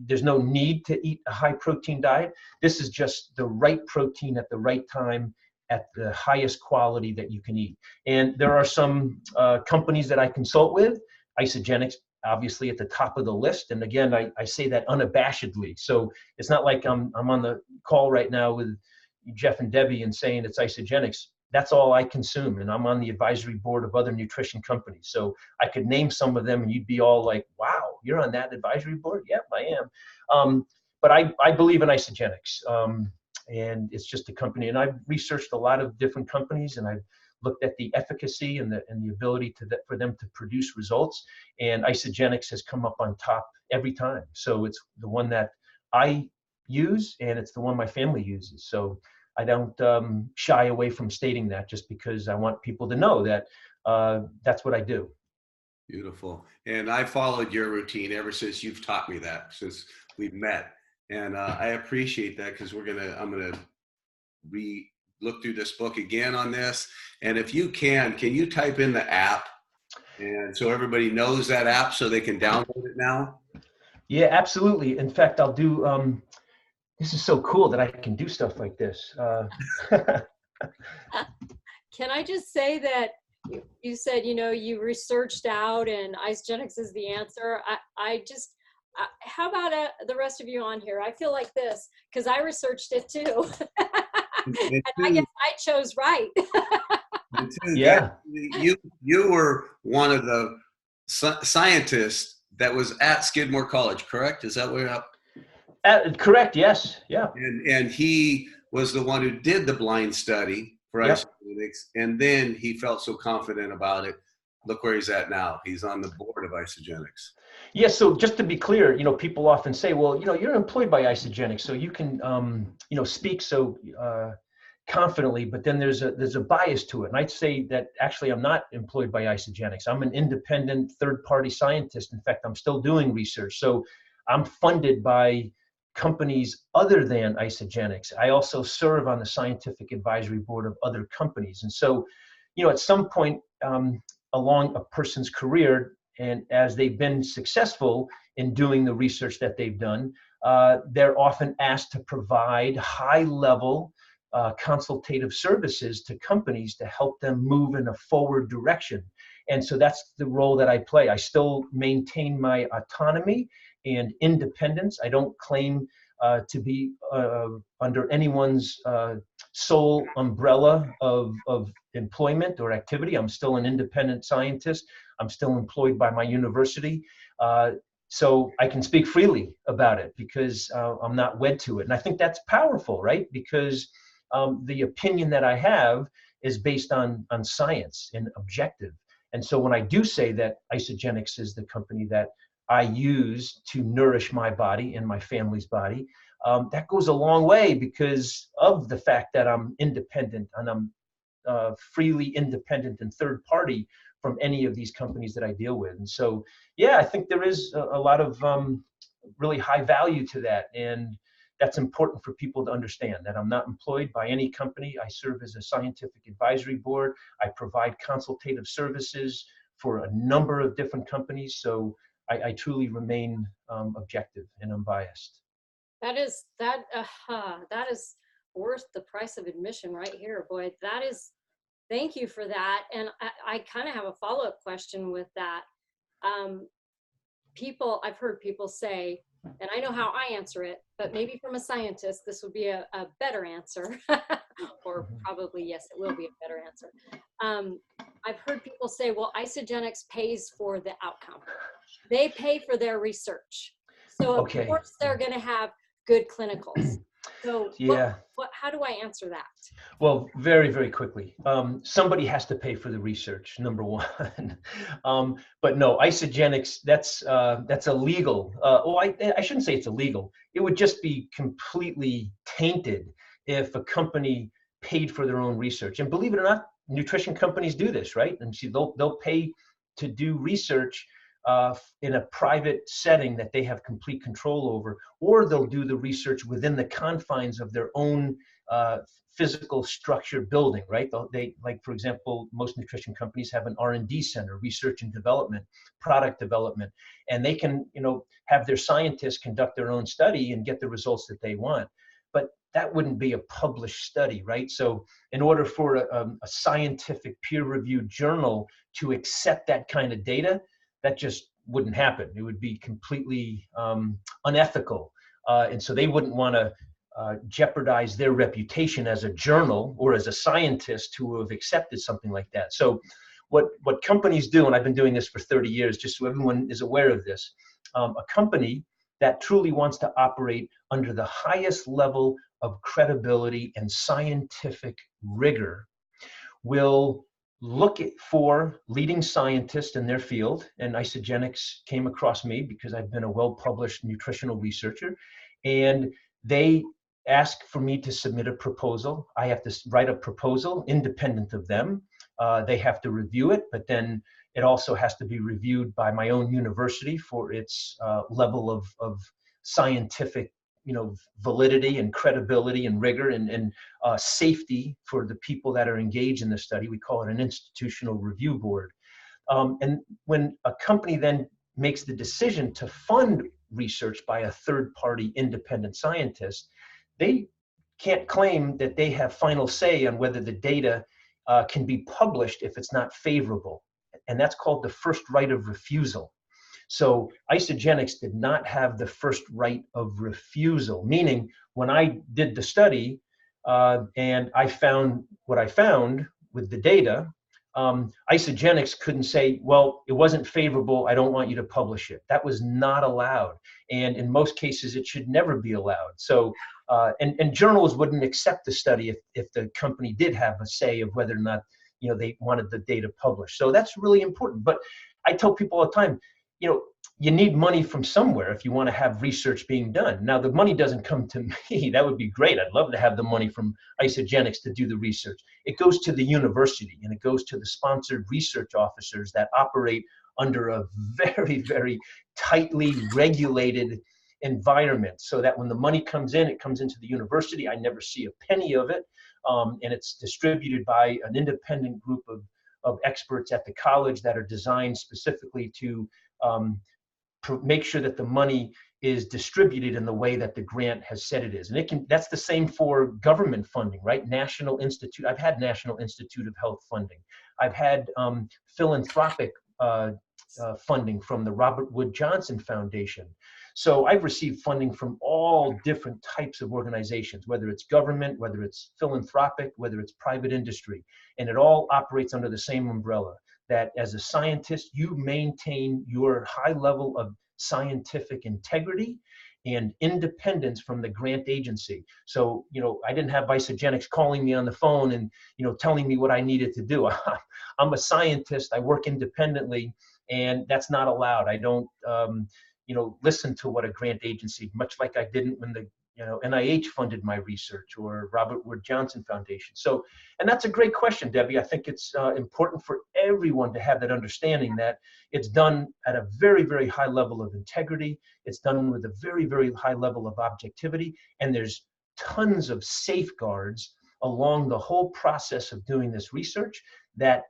There's no need to eat a high protein diet. This is just the right protein at the right time at the highest quality that you can eat. And there are some companies that I consult with. Isagenix, obviously, at the top of the list. And again, I say that unabashedly. So it's not like I'm on the call right now with Jeff and Debbie and saying it's Isagenix. That's all I consume. And I'm on the advisory board of other nutrition companies. So I could name some of them and you'd be all like, wow, you're on that advisory board? Yep, I am. But I believe in Isogenics. And it's just a company. And I've researched a lot of different companies, and I've looked at the efficacy and the ability for them to produce results. And Isogenics has come up on top every time. So it's the one that I use, and it's the one my family uses. So I don't shy away from stating that, just because I want people to know that that's what I do. Beautiful. And I followed your routine ever since you've taught me that, since we've met. And I appreciate that, because I'm gonna look through this book again on this. And if you can you type in the app, and so everybody knows that app so they can download it now? Yeah, absolutely. In fact, I'll do, this is so cool that I can do stuff like this. Can I just say that you said, you researched out and Isogenics is the answer. How about the rest of you on here? I feel like this, because I researched it too. And I guess I chose right. Yeah. You were one of the scientists that was at Skidmore College, correct? Is that where correct, yes. Yeah. And he was the one who did the blind study for Isogenics, and then he felt so confident about it. Look where he's at now. He's on the board of Isogenics. Yeah, so just to be clear, people often say, well, you're employed by Isogenics, so you can, speak so confidently, but then there's a bias to it. And I'd say that actually I'm not employed by Isogenics. I'm an independent third-party scientist. In fact, I'm still doing research. So I'm funded by companies other than Isogenics. I also serve on the scientific advisory board of other companies. And so, at some point along a person's career, and as they've been successful in doing the research that they've done, they're often asked to provide high-level consultative services to companies to help them move in a forward direction. And so that's the role that I play. I still maintain my autonomy and independence. I don't claim to be under anyone's sole umbrella of employment or activity. I'm still an independent scientist. I'm still employed by my university. So I can speak freely about it because I'm not wed to it. And I think that's powerful, right? Because the opinion that I have is based on science and objective. And so when I do say that Isogenics is the company that I use to nourish my body and my family's body, that goes a long way because of the fact that I'm independent and I'm freely independent and third party from any of these companies that I deal with. And so, yeah, I think there is a lot of really high value to that. And that's important for people to understand that I'm not employed by any company. I serve as a scientific advisory board. I provide consultative services for a number of different companies. So I truly remain objective and unbiased. That is worth the price of admission right here, boy. Thank you for that. And I kind of have a follow-up question with that. I've heard people say, and I know how I answer it, but maybe from a scientist, this would be a better answer, or probably, yes, it will be a better answer. I've heard people say, well, Isogenics pays for the outcome. They pay for their research. So of course they're going to have good clinicals. So yeah. How do I answer that? Well, very, very quickly. Somebody has to pay for the research, number one. But no, Isogenics, that's illegal. I shouldn't say it's illegal. It would just be completely tainted if a company paid for their own research. And believe it or not, nutrition companies do this, right? And see, they'll pay to do research in a private setting that they have complete control over, or they'll do the research within the confines of their own physical structure building, right? They, like, for example, most nutrition companies have an R&D center, research and development, product development, and they can, have their scientists conduct their own study and get the results that they want. But that wouldn't be a published study, right? So in order for a scientific peer-reviewed journal to accept that kind of data, that just wouldn't happen. It would be completely unethical. And so they wouldn't want to jeopardize their reputation as a journal or as a scientist who have accepted something like that. So what companies do, and I've been doing this for 30 years, just so everyone is aware of this, a company that truly wants to operate under the highest level of credibility and scientific rigor will look for leading scientists in their field, and Isagenix came across me because I've been a well-published nutritional researcher, and they ask for me to submit a proposal. I have to write a proposal independent of them. They have to review it, but then it also has to be reviewed by my own university for its level of scientific, validity and credibility and rigor and safety for the people that are engaged in the study. We call it an institutional review board. And when a company then makes the decision to fund research by a third-party independent scientist, they can't claim that they have final say on whether the data can be published if it's not favorable. And that's called the first right of refusal. So Isagenix did not have the first right of refusal, meaning when I did the study and I found what I found with the data, Isagenix couldn't say, well, it wasn't favorable, I don't want you to publish it. That was not allowed. And in most cases, it should never be allowed. So, and journals wouldn't accept the study if the company did have a say of whether or not, they wanted the data published. So that's really important. But I tell people all the time, you need money from somewhere if you want to have research being done. Now, the money doesn't come to me. That would be great. I'd love to have the money from Isagenix to do the research. It goes to the university, and it goes to the sponsored research officers that operate under a very, very tightly regulated environment, so that when the money comes in, it comes into the university. I never see a penny of it, and it's distributed by an independent group of experts at the college that are designed specifically to make sure that the money is distributed in the way that the grant has said it is. And that's the same for government funding, right? National Institute, I've had National Institute of Health funding. I've had philanthropic funding from the Robert Wood Johnson Foundation. So I've received funding from all different types of organizations, whether it's government, whether it's philanthropic, whether it's private industry, and it all operates under the same umbrella, that as a scientist, you maintain your high level of scientific integrity and independence from the grant agency. So, I didn't have Isagenix calling me on the phone and, telling me what I needed to do. I'm a scientist, I work independently, and that's not allowed. I don't, listen to what a grant agency, much like I didn't when the NIH funded my research or Robert Wood Johnson Foundation. So, and that's a great question, Debbie. I think it's important for everyone to have that understanding that it's done at a very, very high level of integrity. It's done with a very, very high level of objectivity. And there's tons of safeguards along the whole process of doing this research that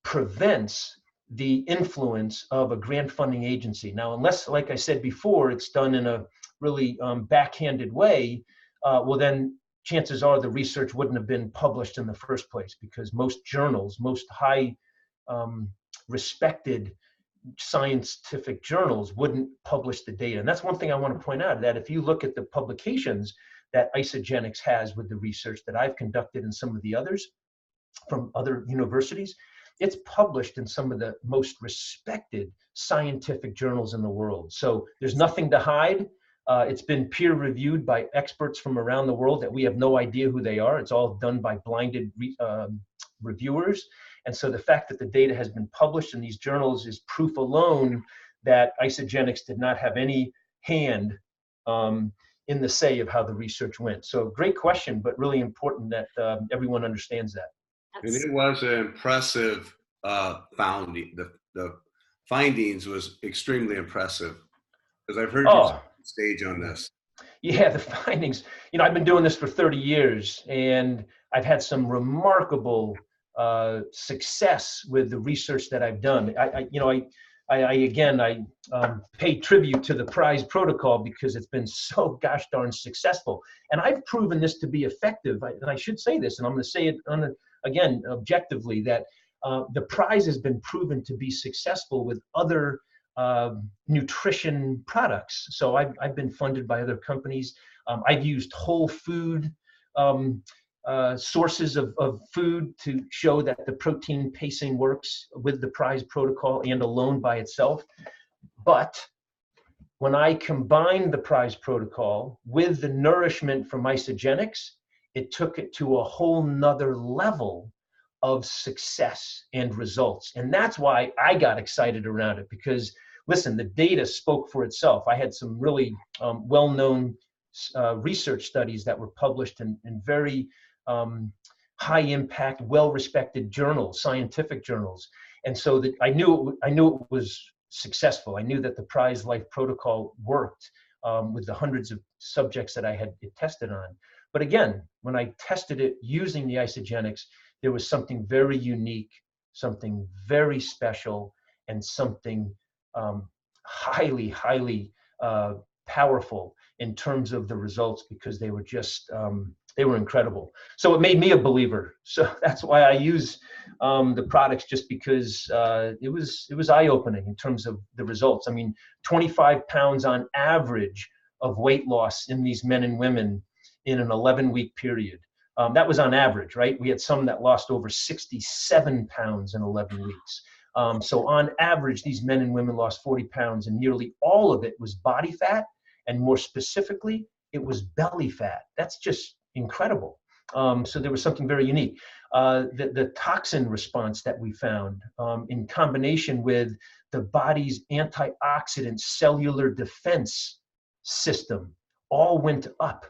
prevents the influence of a grant funding agency. Now, unless, like I said before, it's done in a really backhanded way, well then chances are the research wouldn't have been published in the first place, because most journals, most high respected scientific journals wouldn't publish the data. And that's one thing I want to point out, that if you look at the publications that Isagenix has with the research that I've conducted and some of the others from other universities, it's published in some of the most respected scientific journals in the world. So there's nothing to hide. It's been peer reviewed by experts from around the world that we have no idea who they are. It's all done by blinded reviewers. And so the fact that the data has been published in these journals is proof alone that Isagenix did not have any hand in the say of how the research went. So great question, but really important that everyone understands that. And it was an impressive founding. The findings was extremely impressive, because I've heard you on stage on this. Yeah, the findings. I've been doing this for 30 years, and I've had some remarkable success with the research that I've done. I pay tribute to the PRISE protocol because it's been so gosh darn successful, and I've proven this to be effective. And I should say this, and I'm going to say it again objectively, that the PRISE has been proven to be successful with other nutrition products. So I've been funded by other companies. I've used whole food sources of food to show that the protein pacing works with the PRISE protocol and alone by itself. But when I combined the PRISE protocol with the nourishment from isogenics, it took it to a whole nother level of success and results. And that's why I got excited around it, because listen, the data spoke for itself. I had some really well-known research studies that were published in very high impact, well-respected journals, scientific journals. And so that I knew it was successful. I knew that the PRISE Life protocol worked with the hundreds of subjects that I had it tested on. But again, when I tested it using the isogenics, there was something very unique, something very special, and something highly, highly powerful in terms of the results, because they were just, they were incredible. So it made me a believer. So that's why I use the products, just because it was eye-opening in terms of the results. I mean, 25 pounds on average of weight loss in these men and women in an 11-week period. That was on average, right? We had some that lost over 67 pounds in 11 weeks. So on average, these men and women lost 40 pounds, and nearly all of it was body fat, and more specifically, it was belly fat. That's just incredible. So there was something very unique. The toxin response that we found in combination with the body's antioxidant cellular defense system all went up.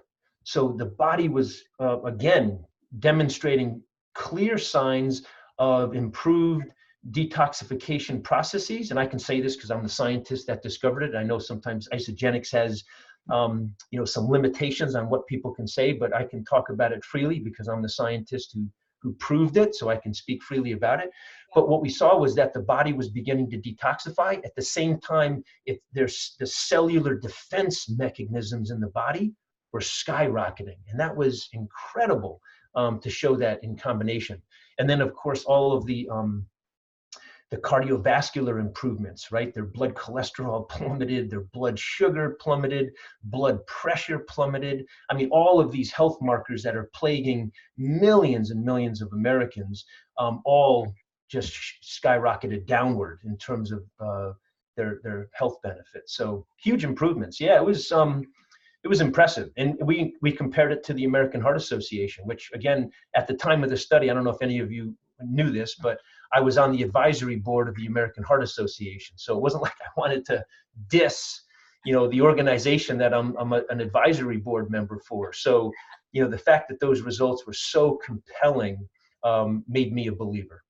So the body was, again, demonstrating clear signs of improved detoxification processes. And I can say this because I'm the scientist that discovered it. I know sometimes isogenics has some limitations on what people can say, but I can talk about it freely because I'm the scientist who proved it, so I can speak freely about it. But what we saw was that the body was beginning to detoxify. At the same time, there's the cellular defense mechanisms in the body were skyrocketing. And that was incredible to show that in combination. And then, of course, all of the cardiovascular improvements, right? Their blood cholesterol plummeted, their blood sugar plummeted, blood pressure plummeted. I mean, all of these health markers that are plaguing millions and millions of Americans, all just skyrocketed downward in terms of their health benefits. So huge improvements. Yeah, it was impressive. And we compared it to the American Heart Association, which again, at the time of the study, I don't know if any of you knew this, but I was on the advisory board of the American Heart Association. So it wasn't like I wanted to diss, the organization that I'm an advisory board member for. So, the fact that those results were so compelling made me a believer.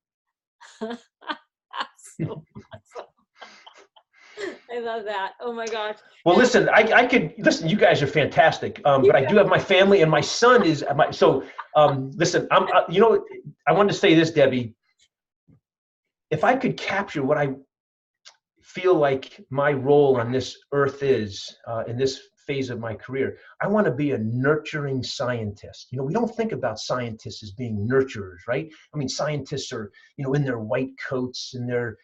So awesome. I love that. Oh my gosh. Well, listen, I could listen. You guys are fantastic, but I do have my family, and my son is so. Listen, I wanted to say this, Debbie. If I could capture what I feel like my role on this earth is in this phase of my career, I want to be a nurturing scientist. We don't think about scientists as being nurturers, right? I mean, scientists are, in their white coats and they're,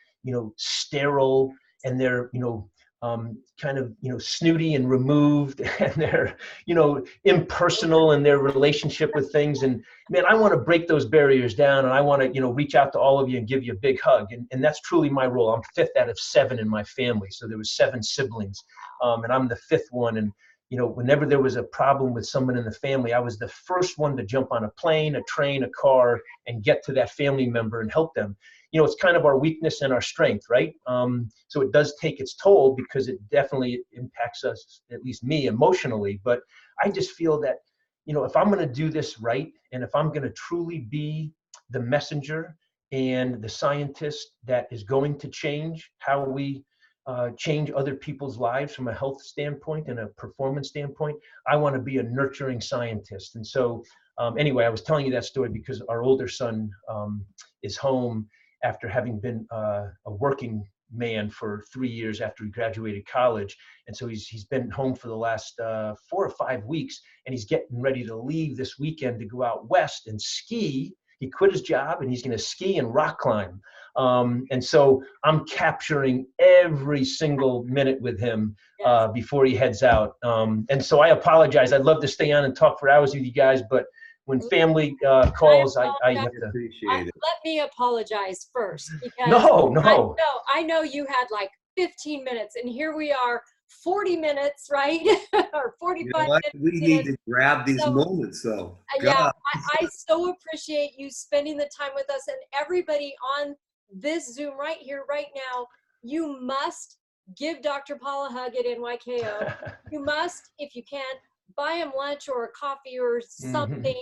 sterile, and they're, kind of, snooty and removed, and they're, impersonal in their relationship with things. And man, I want to break those barriers down, and I want to, reach out to all of you and give you a big hug. And that's truly my role. I'm fifth out of 7 in my family. So there was 7 siblings, and I'm the 5th one. And, whenever there was a problem with someone in the family, I was the first one to jump on a plane, a train, a car, and get to that family member and help them. It's kind of our weakness and our strength, right? So it does take its toll, because it definitely impacts us, at least me, emotionally. But I just feel that, if I'm going to do this right, and if I'm going to truly be the messenger and the scientist that is going to change how we change other people's lives from a health standpoint and a performance standpoint, I want to be a nurturing scientist. And so anyway, I was telling you that story because our older son is home after having been a working man for 3 years after he graduated college. And so he's been home for the last 4 or 5 weeks, and he's getting ready to leave this weekend to go out west and ski. He quit his job, and he's going to ski and rock climb. And so I'm capturing every single minute with him before he heads out. And so I apologize. I'd love to stay on and talk for hours with you guys, but when family calls, I have to. Appreciate it. Let me apologize first, because No. I know you had like 15 minutes, and here we are 40 minutes, right? Or 45 You know what? minutes. We need to grab these So, moments, though. yeah, God. I so appreciate you spending the time with us, and everybody on this Zoom right here, right now. You must give Dr. Paul a hug at NYKO. You must, if you can, buy him lunch or a coffee or something.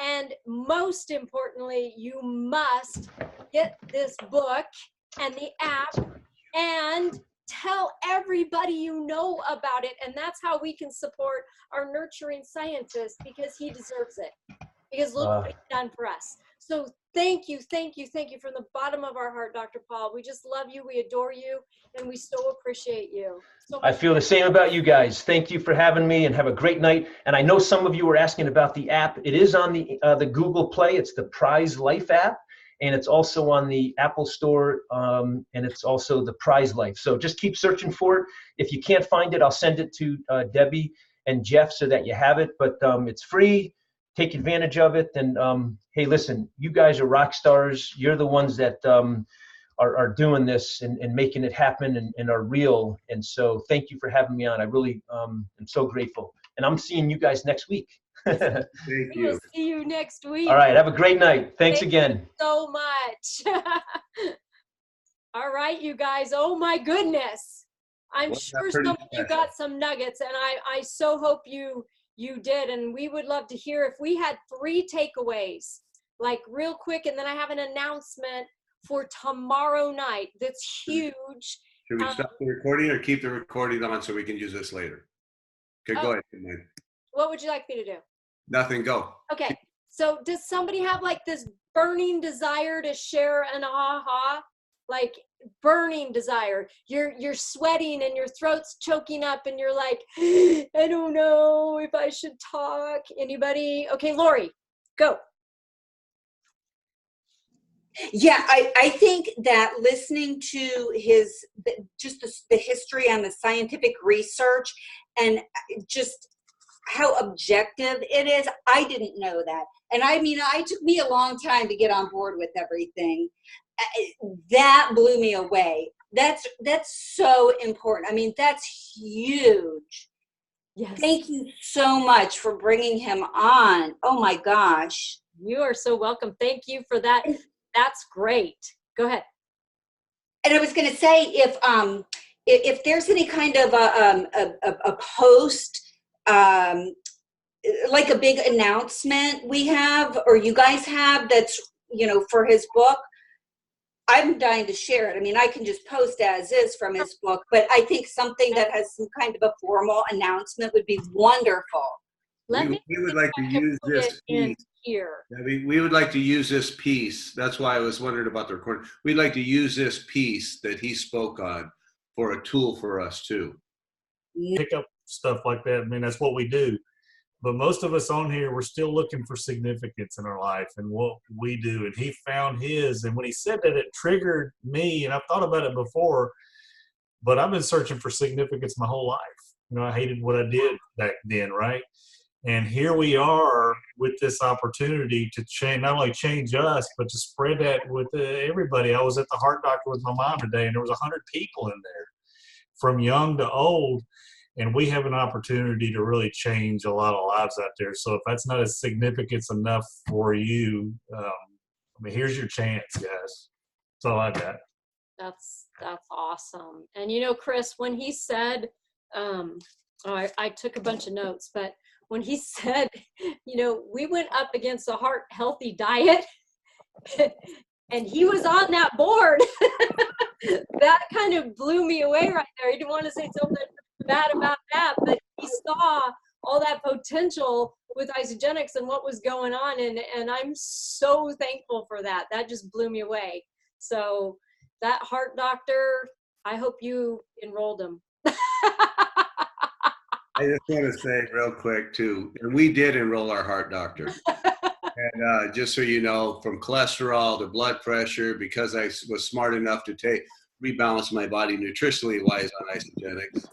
And most importantly, you must get this book and the app and tell everybody you know about it. And that's how we can support our nurturing scientist, because he deserves it. Because look what he's done for us. So thank you from the bottom of our heart, Dr. Paul. We just love you, we adore you, and we so appreciate you. So I much. feel the same about you guys. Thank you for having me, and have a great night. And I know some of you were asking about the app. It is on the Google Play. It's the PRISE Life app, and it's also on the Apple Store, and it's also the PRISE Life. So just keep searching for it. If you can't find it, I'll send it to Debbie and Jeff so that you have it. But it's free. Take advantage of it. And hey, listen, you guys are rock stars. You're the ones that are doing this and making it happen and are real. And so thank you for having me on. I really am so grateful. And I'm seeing you guys next week. Thank We'll you. see you next week. All right. Have a great night. Thanks Thank again. you so much. All right, you guys. Oh my goodness. I'm Wasn't that sure pretty some of you special? got some nuggets, and I so hope you did. And we would love to hear if we had 3 takeaways, like real quick. And then I have an announcement for tomorrow night that's huge. Should we stop the recording or keep the recording on so we can use this later? Okay, go ahead. Mike. What would you like me to do? Nothing, go. Okay, so does somebody have like this burning desire to share an aha? Like burning desire. You're sweating and your throat's choking up and you're like, I don't know if I should talk. Anybody? Okay, Lori, go. Yeah, I think that listening to the history on the scientific research and just how objective it is, I didn't know that. And I mean, it took me a long time to get on board with everything. That blew me away. That's so important. I mean, that's huge. Yes. Thank you so much for bringing him on. Oh my gosh. You are so welcome. Thank you for that. That's great. Go ahead. And I was going to say, if there's any kind of a post, like a big announcement we have, or you guys have, that's, for his book, I'm dying to share it. I mean, I can just post as is from his book, but I think something that has some kind of a formal announcement would be wonderful. We would like to use this piece. Here. We would like to use this piece. That's why I was wondering about the recording. We'd like to use this piece that he spoke on for a tool for us too. Pick up stuff like that. I mean, that's what we do. But most of us on here, we're still looking for significance in our life and what we do. And he found his. And when he said that, it triggered me. And I've thought about it before, but I've been searching for significance my whole life. I hated what I did back then, right? And here we are with this opportunity to change, not only change us, but to spread that with everybody. I was at the heart doctor with my mom today, and there was 100 people in there, from young to old. And we have an opportunity to really change a lot of lives out there. So if that's not a significance enough for you, I mean, here's your chance, guys. That's all I got. That's awesome. And Chris, when he said, I took a bunch of notes, but when he said, we went up against a heart healthy diet and he was on that board, that kind of blew me away right there. He didn't want to say something bad about that, but he saw all that potential with Isagenix and what was going on. And I'm so thankful for that. That just blew me away. So that heart doctor, I hope you enrolled him. I just want to say real quick too, and we did enroll our heart doctor. And just so you know, from cholesterol to blood pressure, because I was smart enough to rebalance my body nutritionally wise on Isagenix,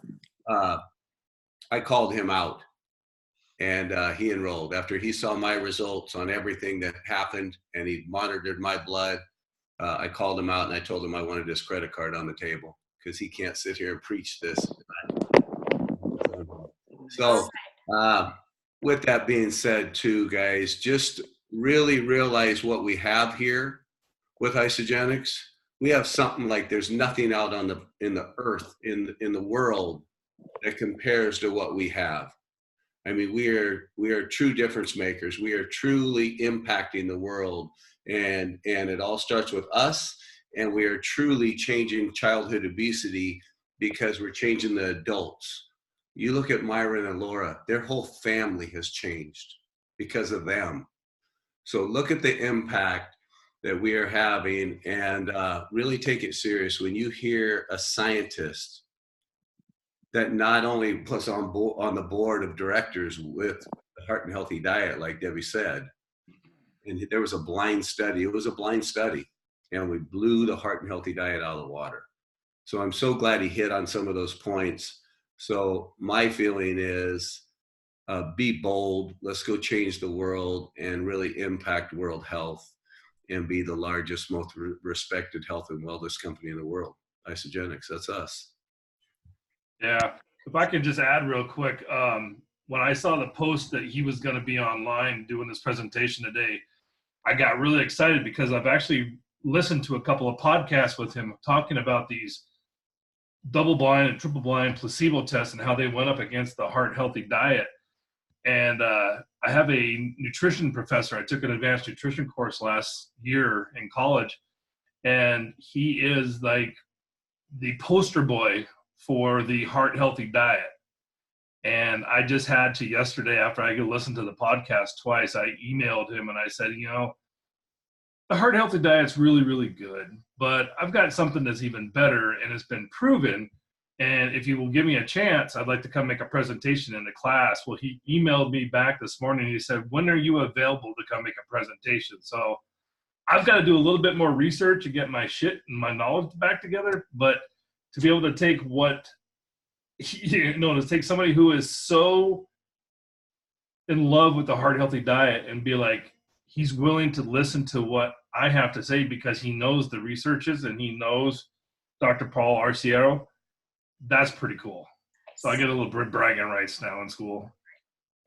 I called him out, and he enrolled after he saw my results on everything that happened, and he monitored my blood. I called him out and I told him I wanted his credit card on the table because he can't sit here and preach this. So, with that being said, too, guys, just really realize what we have here with Isogenics. We have something like there's nothing out in the earth, in the world that compares to what we have. I mean, we are true difference makers. We are truly impacting the world, and it all starts with us. And we are truly changing childhood obesity because we're changing the adults. You look at Myron and Laura; their whole family has changed because of them. So look at the impact that we are having, and really take it serious. When you hear a scientist that not only was on the board of directors with the Heart and Healthy Diet, like Debbie said, and there was a blind study. It was a blind study, and we blew the Heart and Healthy Diet out of the water. So I'm so glad he hit on some of those points. So my feeling is, be bold. Let's go change the world and really impact world health and be the largest, most respected health and wellness company in the world. Isogenics, that's us. Yeah, if I could just add real quick, when I saw the post that he was going to be online doing this presentation today, I got really excited because I've actually listened to a couple of podcasts with him talking about these double-blind and triple-blind placebo tests and how they went up against the Heart Healthy Diet. And I have a nutrition professor. I took an advanced nutrition course last year in college, and he is like the poster boy for the Heart Healthy Diet. And I just had to yesterday, after I listened to the podcast twice, I emailed him and I said, you know, the Heart Healthy Diet's really, really good, but I've got something that's even better and it's been proven. And if you will give me a chance, I'd like to come make a presentation in the class. Well, he emailed me back this morning. He said, when are you available to come make a presentation? So I've got to do a little bit more research and get my shit and my knowledge back together. But to be able to take to take somebody who is so in love with the Heart Healthy Diet and be like, he's willing to listen to what I have to say because he knows the researches and he knows Dr. Paul Arciero. That's pretty cool. So I get a little bragging rights now in school.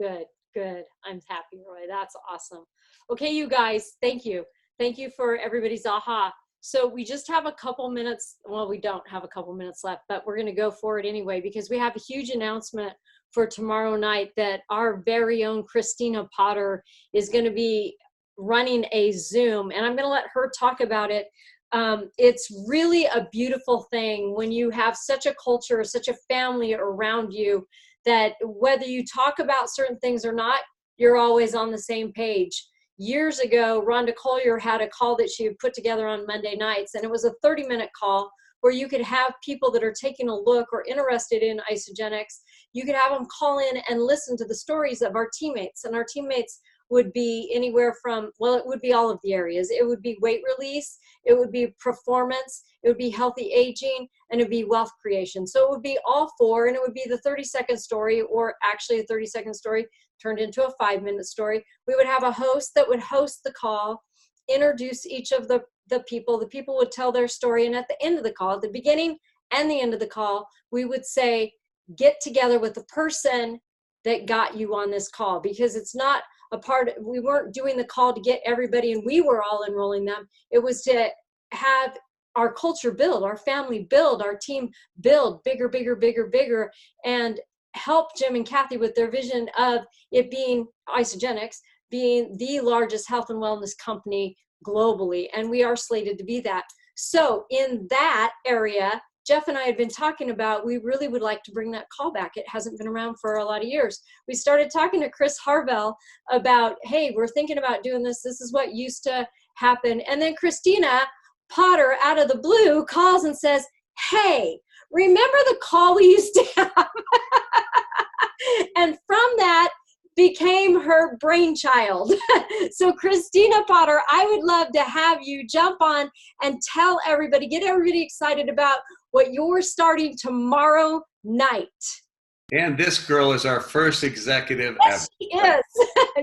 Good, good. I'm happy, Roy. That's awesome. Okay, you guys, thank you. Thank you for everybody's aha. So we just have a couple minutes. Well, we don't have a couple minutes left, but we're going to go for it anyway because we have a huge announcement for tomorrow night that our very own Christina Potter is going to be running a Zoom, and I'm going to let her talk about it. It's really a beautiful thing when you have such a culture, such a family around you that whether you talk about certain things or not, you're always on the same page. Years ago, Rhonda Collier had a call that she had put together on Monday nights, and it was a 30-minute call where you could have people that are taking a look or interested in Isogenics. You could have them call in and listen to the stories of our teammates, and our teammates would be anywhere from, well, it would be all of the areas. It would be weight release, it would be performance, it would be healthy aging, and it would be wealth creation. So it would be all four, and it would be the 30-second story, or actually a 30-second story turned into a 5-minute story. We would have a host that would host the call, introduce each of the people. The people would tell their story, and at the end of the call, at the beginning and the end of the call, we would say, get together with the person that got you on this call, because it's not a part, we weren't doing the call to get everybody and we were all enrolling them. It was to have our culture build, our family build, our team build bigger, bigger, bigger, bigger, and help Jim and Kathy with their vision of it being Isogenics, being the largest health and wellness company globally. And we are slated to be that. So in that area, Jeff and I had been talking about, we really would like to bring that call back. It hasn't been around for a lot of years. We started talking to Chris Harvell about, hey, we're thinking about doing this. This is what used to happen. And then Christina Potter, out of the blue, calls and says, hey, remember the call we used to have? And from that became her brainchild. So Christina Potter, I would love to have you jump on and tell everybody, get everybody excited about what you're starting tomorrow night. And this girl is our first executive Yes, ever.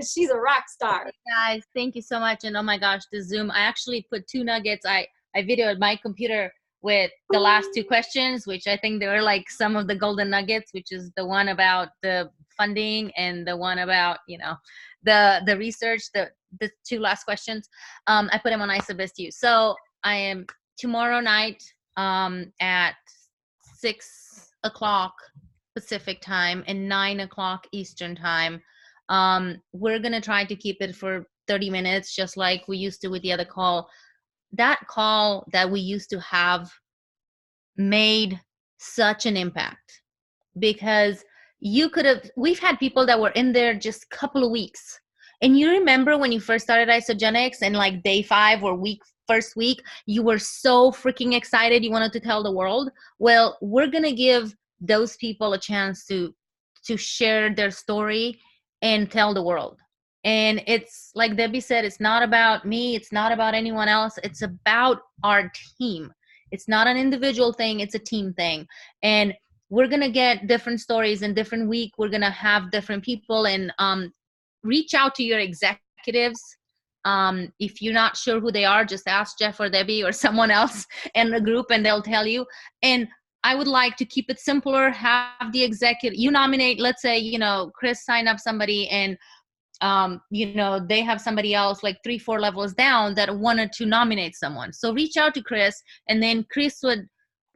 she is. She's a rock star. Hey guys, thank you so much. And oh my gosh, the Zoom, I actually put 2 nuggets. I videoed my computer with the last 2 questions, which I think they were like some of the golden nuggets, which is the one about the funding and the one about, the research, the 2 last questions. I put them on ISABESTU. So I am tomorrow night at 6 o'clock Pacific time and 9 o'clock Eastern time. We're going to try to keep it for 30 minutes, just like we used to with the other call. That call that we used to have made such an impact, because we've had people that were in there just a couple of weeks. And you remember when you first started Isogenics and like day 5 or first week, you were so freaking excited. You wanted to tell the world. Well, we're going to give those people a chance to share their story and tell the world. And it's like Debbie said, it's not about me. It's not about anyone else. It's about our team. It's not an individual thing. It's a team thing. And we're going to get different stories in different week. We're going to have different people, and reach out to your executives. If you're not sure who they are, just ask Jeff or Debbie or someone else in the group and they'll tell you. And I would like to keep it simpler, have the executive, you nominate, let's say, Chris signed up somebody and, they have somebody else like 3-4 levels down that wanted to nominate someone. So reach out to Chris, and then Chris would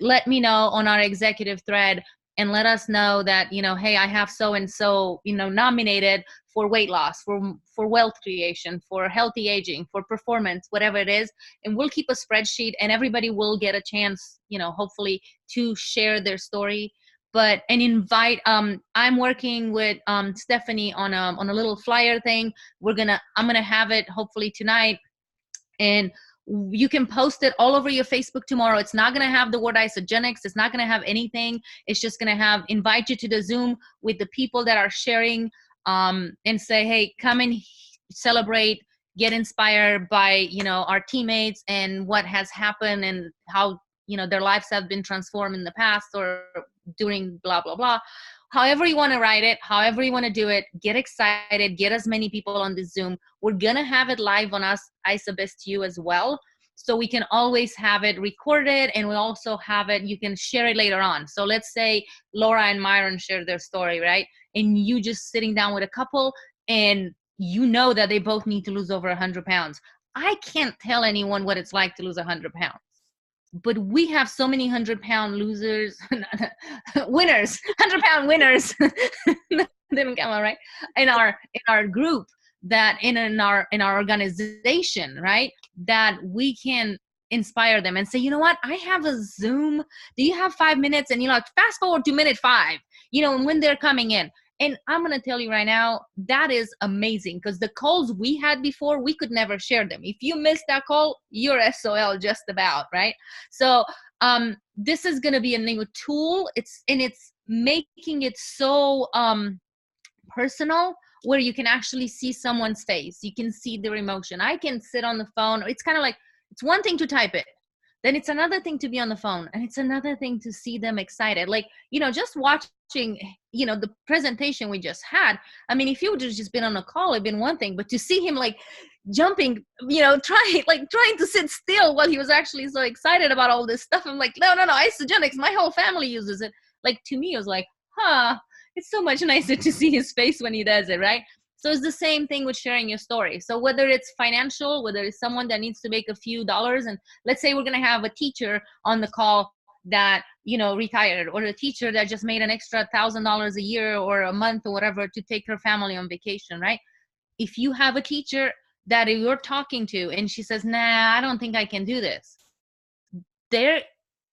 let me know on our executive thread and let us know that, hey, I have so-and-so, nominated for weight loss, for wealth creation, for healthy aging, for performance, whatever it is. And we'll keep a spreadsheet, and everybody will get a chance, hopefully to share their story. And invite, I'm working with Stephanie on a little flyer thing. I'm gonna have it hopefully tonight, and you can post it all over your Facebook tomorrow. It's not going to have the word Isogenics. It's not going to have anything. It's just going to invite you to the Zoom with the people that are sharing, and say, hey, come and celebrate, get inspired by, our teammates and what has happened and how, their lives have been transformed in the past or during blah, blah, blah. However you want to write it, however you want to do it, get excited, get as many people on the Zoom. We're going to have it live on us, ISABESTU as well. So we can always have it recorded, and we also have it, you can share it later on. So let's say Laura and Myron share their story, right? And you just sitting down with a couple, and that they both need to lose over 100 pounds. I can't tell anyone what it's like to lose 100 pounds. But we have so many 100-pound losers, winners, 100-pound winners, didn't come out right, in our group, that in our organization, right, that we can inspire them and say, you know what, I have a Zoom. Do you have 5 minutes? And fast forward to minute 5, and when they're coming in. And I'm going to tell you right now, that is amazing, because the calls we had before, we could never share them. If you missed that call, you're SOL just about, right? So this is going to be a new tool. It's making it so personal, where you can actually see someone's face. You can see their emotion. I can sit on the phone. It's kind of like, it's one thing to type it. Then it's another thing to be on the phone, and it's another thing to see them excited. Like, just watching, the presentation we just had. I mean, if you would have just been on a call, it'd been one thing, but to see him like jumping, trying to sit still while he was actually so excited about all this stuff. I'm like, no, Isogenics, my whole family uses it. Like, to me, it was like, it's so much nicer to see his face when he does it, right? So it's the same thing with sharing your story. So whether it's financial, whether it's someone that needs to make a few dollars, and let's say we're going to have a teacher on the call that, retired, or a teacher that just made an extra $1,000 a year or a month or whatever to take her family on vacation, right? If you have a teacher that you're talking to and she says, nah, I don't think I can do this,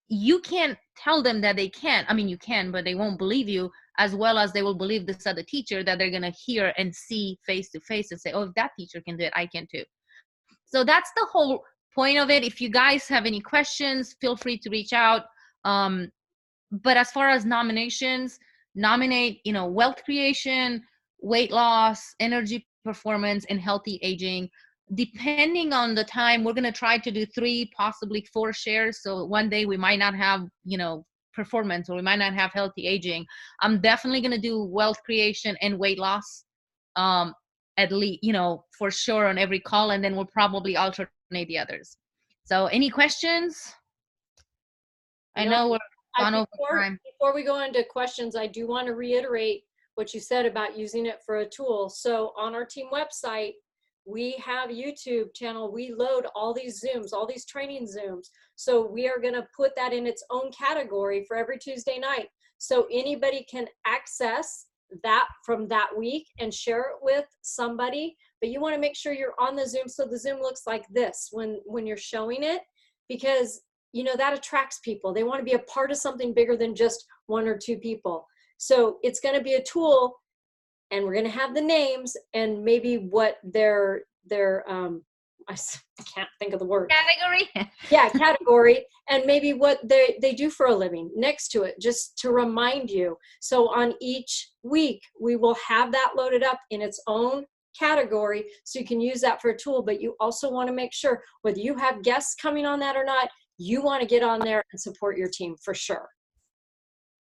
you can't tell them that they can't. I mean, you can, but they won't believe you, as well as they will believe this other teacher that they're going to hear and see face to face and say, oh, if that teacher can do it, I can too. So that's the whole point of it. If you guys have any questions, feel free to reach out. But as far as nominations, nominate, wealth creation, weight loss, energy performance, and healthy aging. Depending on the time, we're going to try to do 3, possibly 4 shares. So one day we might not have, performance, or we might not have healthy aging. I'm definitely going to do wealth creation and weight loss, at least, for sure, on every call, and then we'll probably alternate the others. So any questions? I know we're gone over time. Before we go into questions, I do want to reiterate, what you said about using it for a tool. So on our team website, we have YouTube channel. We load all these Zooms, all these training Zooms. So we are going to put that in its own category for every Tuesday night. So anybody can access that from that week and share it with somebody. But you want to make sure you're on the Zoom so the Zoom looks like this when you're showing it, because you know that attracts people. They want to be a part of something bigger than just one or two people. So it's going to be a tool, and we're going to have the names and maybe what their I can't think of the word. Category. Yeah, category, and maybe what they do for a living next to it, just to remind you. So on each week, we will have that loaded up in its own category, so you can use that for a tool. But you also want to make sure, whether you have guests coming on that or not, you want to get on there and support your team for sure.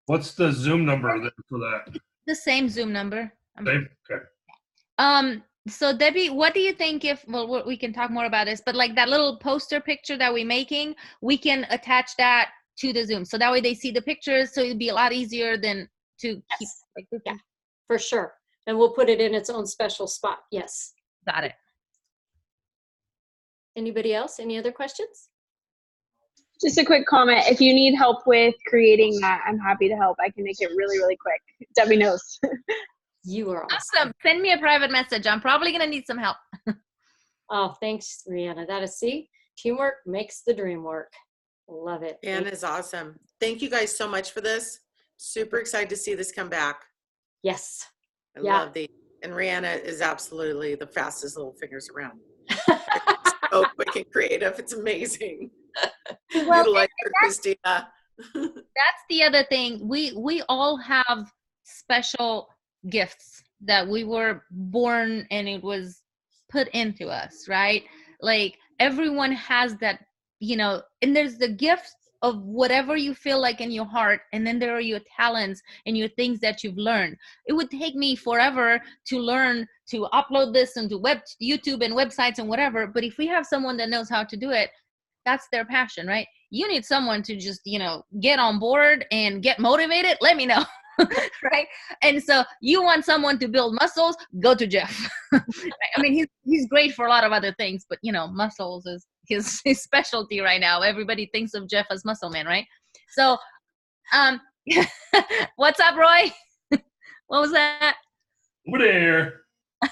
What's the Zoom number there for that? The same Zoom number. Same? Okay. So Debbie, what do you think if, well, we can talk more about this, but like that little poster picture that we're making, we can attach that to the Zoom. So that way they see the pictures, so it'd be a lot easier than to keep like this. Yeah, for sure. And we'll put it in its own special spot. Yes. Got it. Anybody else? Any other questions? Just a quick comment. If you need help with creating that, I'm happy to help. I can make it really, really quick. Debbie knows. You are awesome. Send me a private message. I'm probably going to need some help. Oh, thanks, Rihanna. That is, see, teamwork makes the dream work. Love it. Anna's awesome. Thank you guys so much for this. Super excited to see this come back. Yes. I love these. And Rihanna is absolutely the fastest little fingers around. So quick and creative. It's amazing. Well, Utilize her, Christina. That's the other thing. We all have special gifts that we were born and it was put into us, right? Like everyone has that, you know, and there's the gifts of whatever you feel like in your heart, and then there are your talents and your things that you've learned. It would take me forever to learn to upload this into YouTube and websites and whatever, but if we have someone that knows how to do it, that's their passion, right? You need someone to just, you know, get on board and get motivated, let me know. Right? And so you want someone to build muscles, go to Jeff. I mean, he's great for a lot of other things, but you know, muscles is his specialty right now. Everybody thinks of Jeff as Muscle Man, right? So, what's up, Roy? What was that? Over there.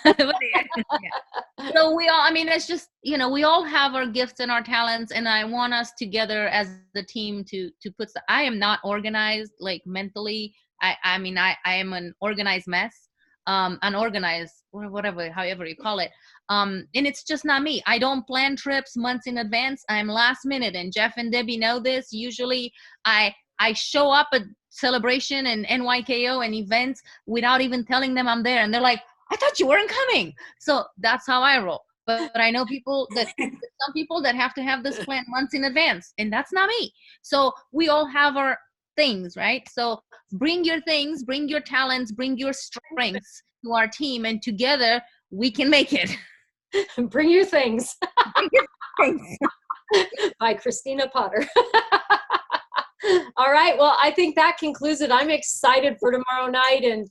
Yeah. So we all, I mean, it's just, you know, we all have our gifts and our talents, and I want us together as the team to put, I am not organized, like mentally. I mean, I am an organized mess, unorganized, or whatever, however you call it. And it's just not me. I don't plan trips months in advance. I'm last minute, and Jeff and Debbie know this. Usually I show up at celebration and NYKO and events without even telling them I'm there. And they're like, I thought you weren't coming. So that's how I roll. But I know some people that have to have this plan months in advance, and that's not me. So we all have our things, right? So bring your things, bring your talents, bring your strengths to our team, and together we can make it. Bring your things. Bring your things. By Christina Potter. All right. Well, I think that concludes it. I'm excited for tomorrow night, and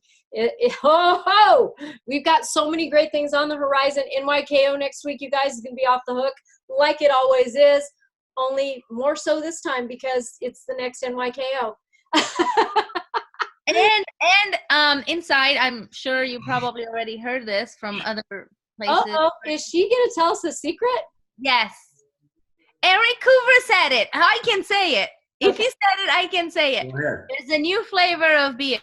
we've got so many great things on the horizon. NYKO next week, you guys, is going to be off the hook like it always is, only more so this time because it's the next NYKO. and inside, I'm sure you probably already heard this from other places. Uh-oh, is she going to tell us a secret? Yes. Eric Hoover said it. I can say it. If you said it, I can say it. There's a new flavor of beer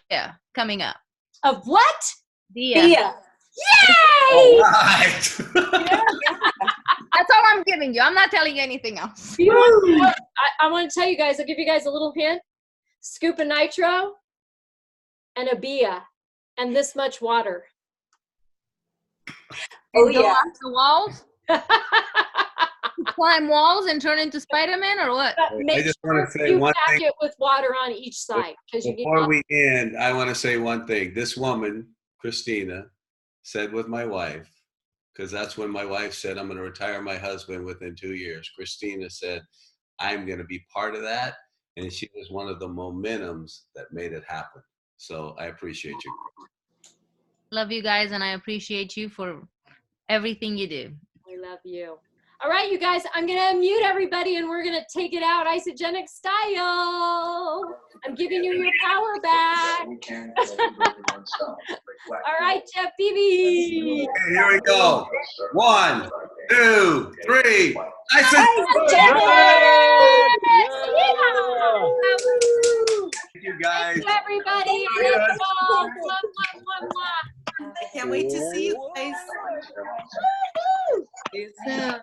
coming up. Of what? Beer. Yay! All right. That's all I'm giving you. I'm not telling you anything else. I want to tell you guys, I'll give you guys a little hint. Scoop of nitro and a bia and this much water. Oh, yeah. The walls? Climb walls and turn into Spider-Man or what? I just want to say one thing. You pack it with water on each side. Before we end, I want to say one thing. This woman, Christina, said with my wife, because that's when my wife said, I'm going to retire my husband within 2 years. Christina said, I'm going to be part of that. And she was one of the momentums that made it happen. So I appreciate you. Love you guys, and I appreciate you for everything you do. We love you. All right, you guys, I'm going to mute everybody and we're going to take it out isogenic style. I'm giving you your power back. All right, Jeff Phoebe. Okay, here we go. 1, 2, 3. Isogenic! Thank you, guys. Thank you, everybody. I love you all. Mwah, mwah, mwah, mwah. I can't wait to see you guys. See you soon.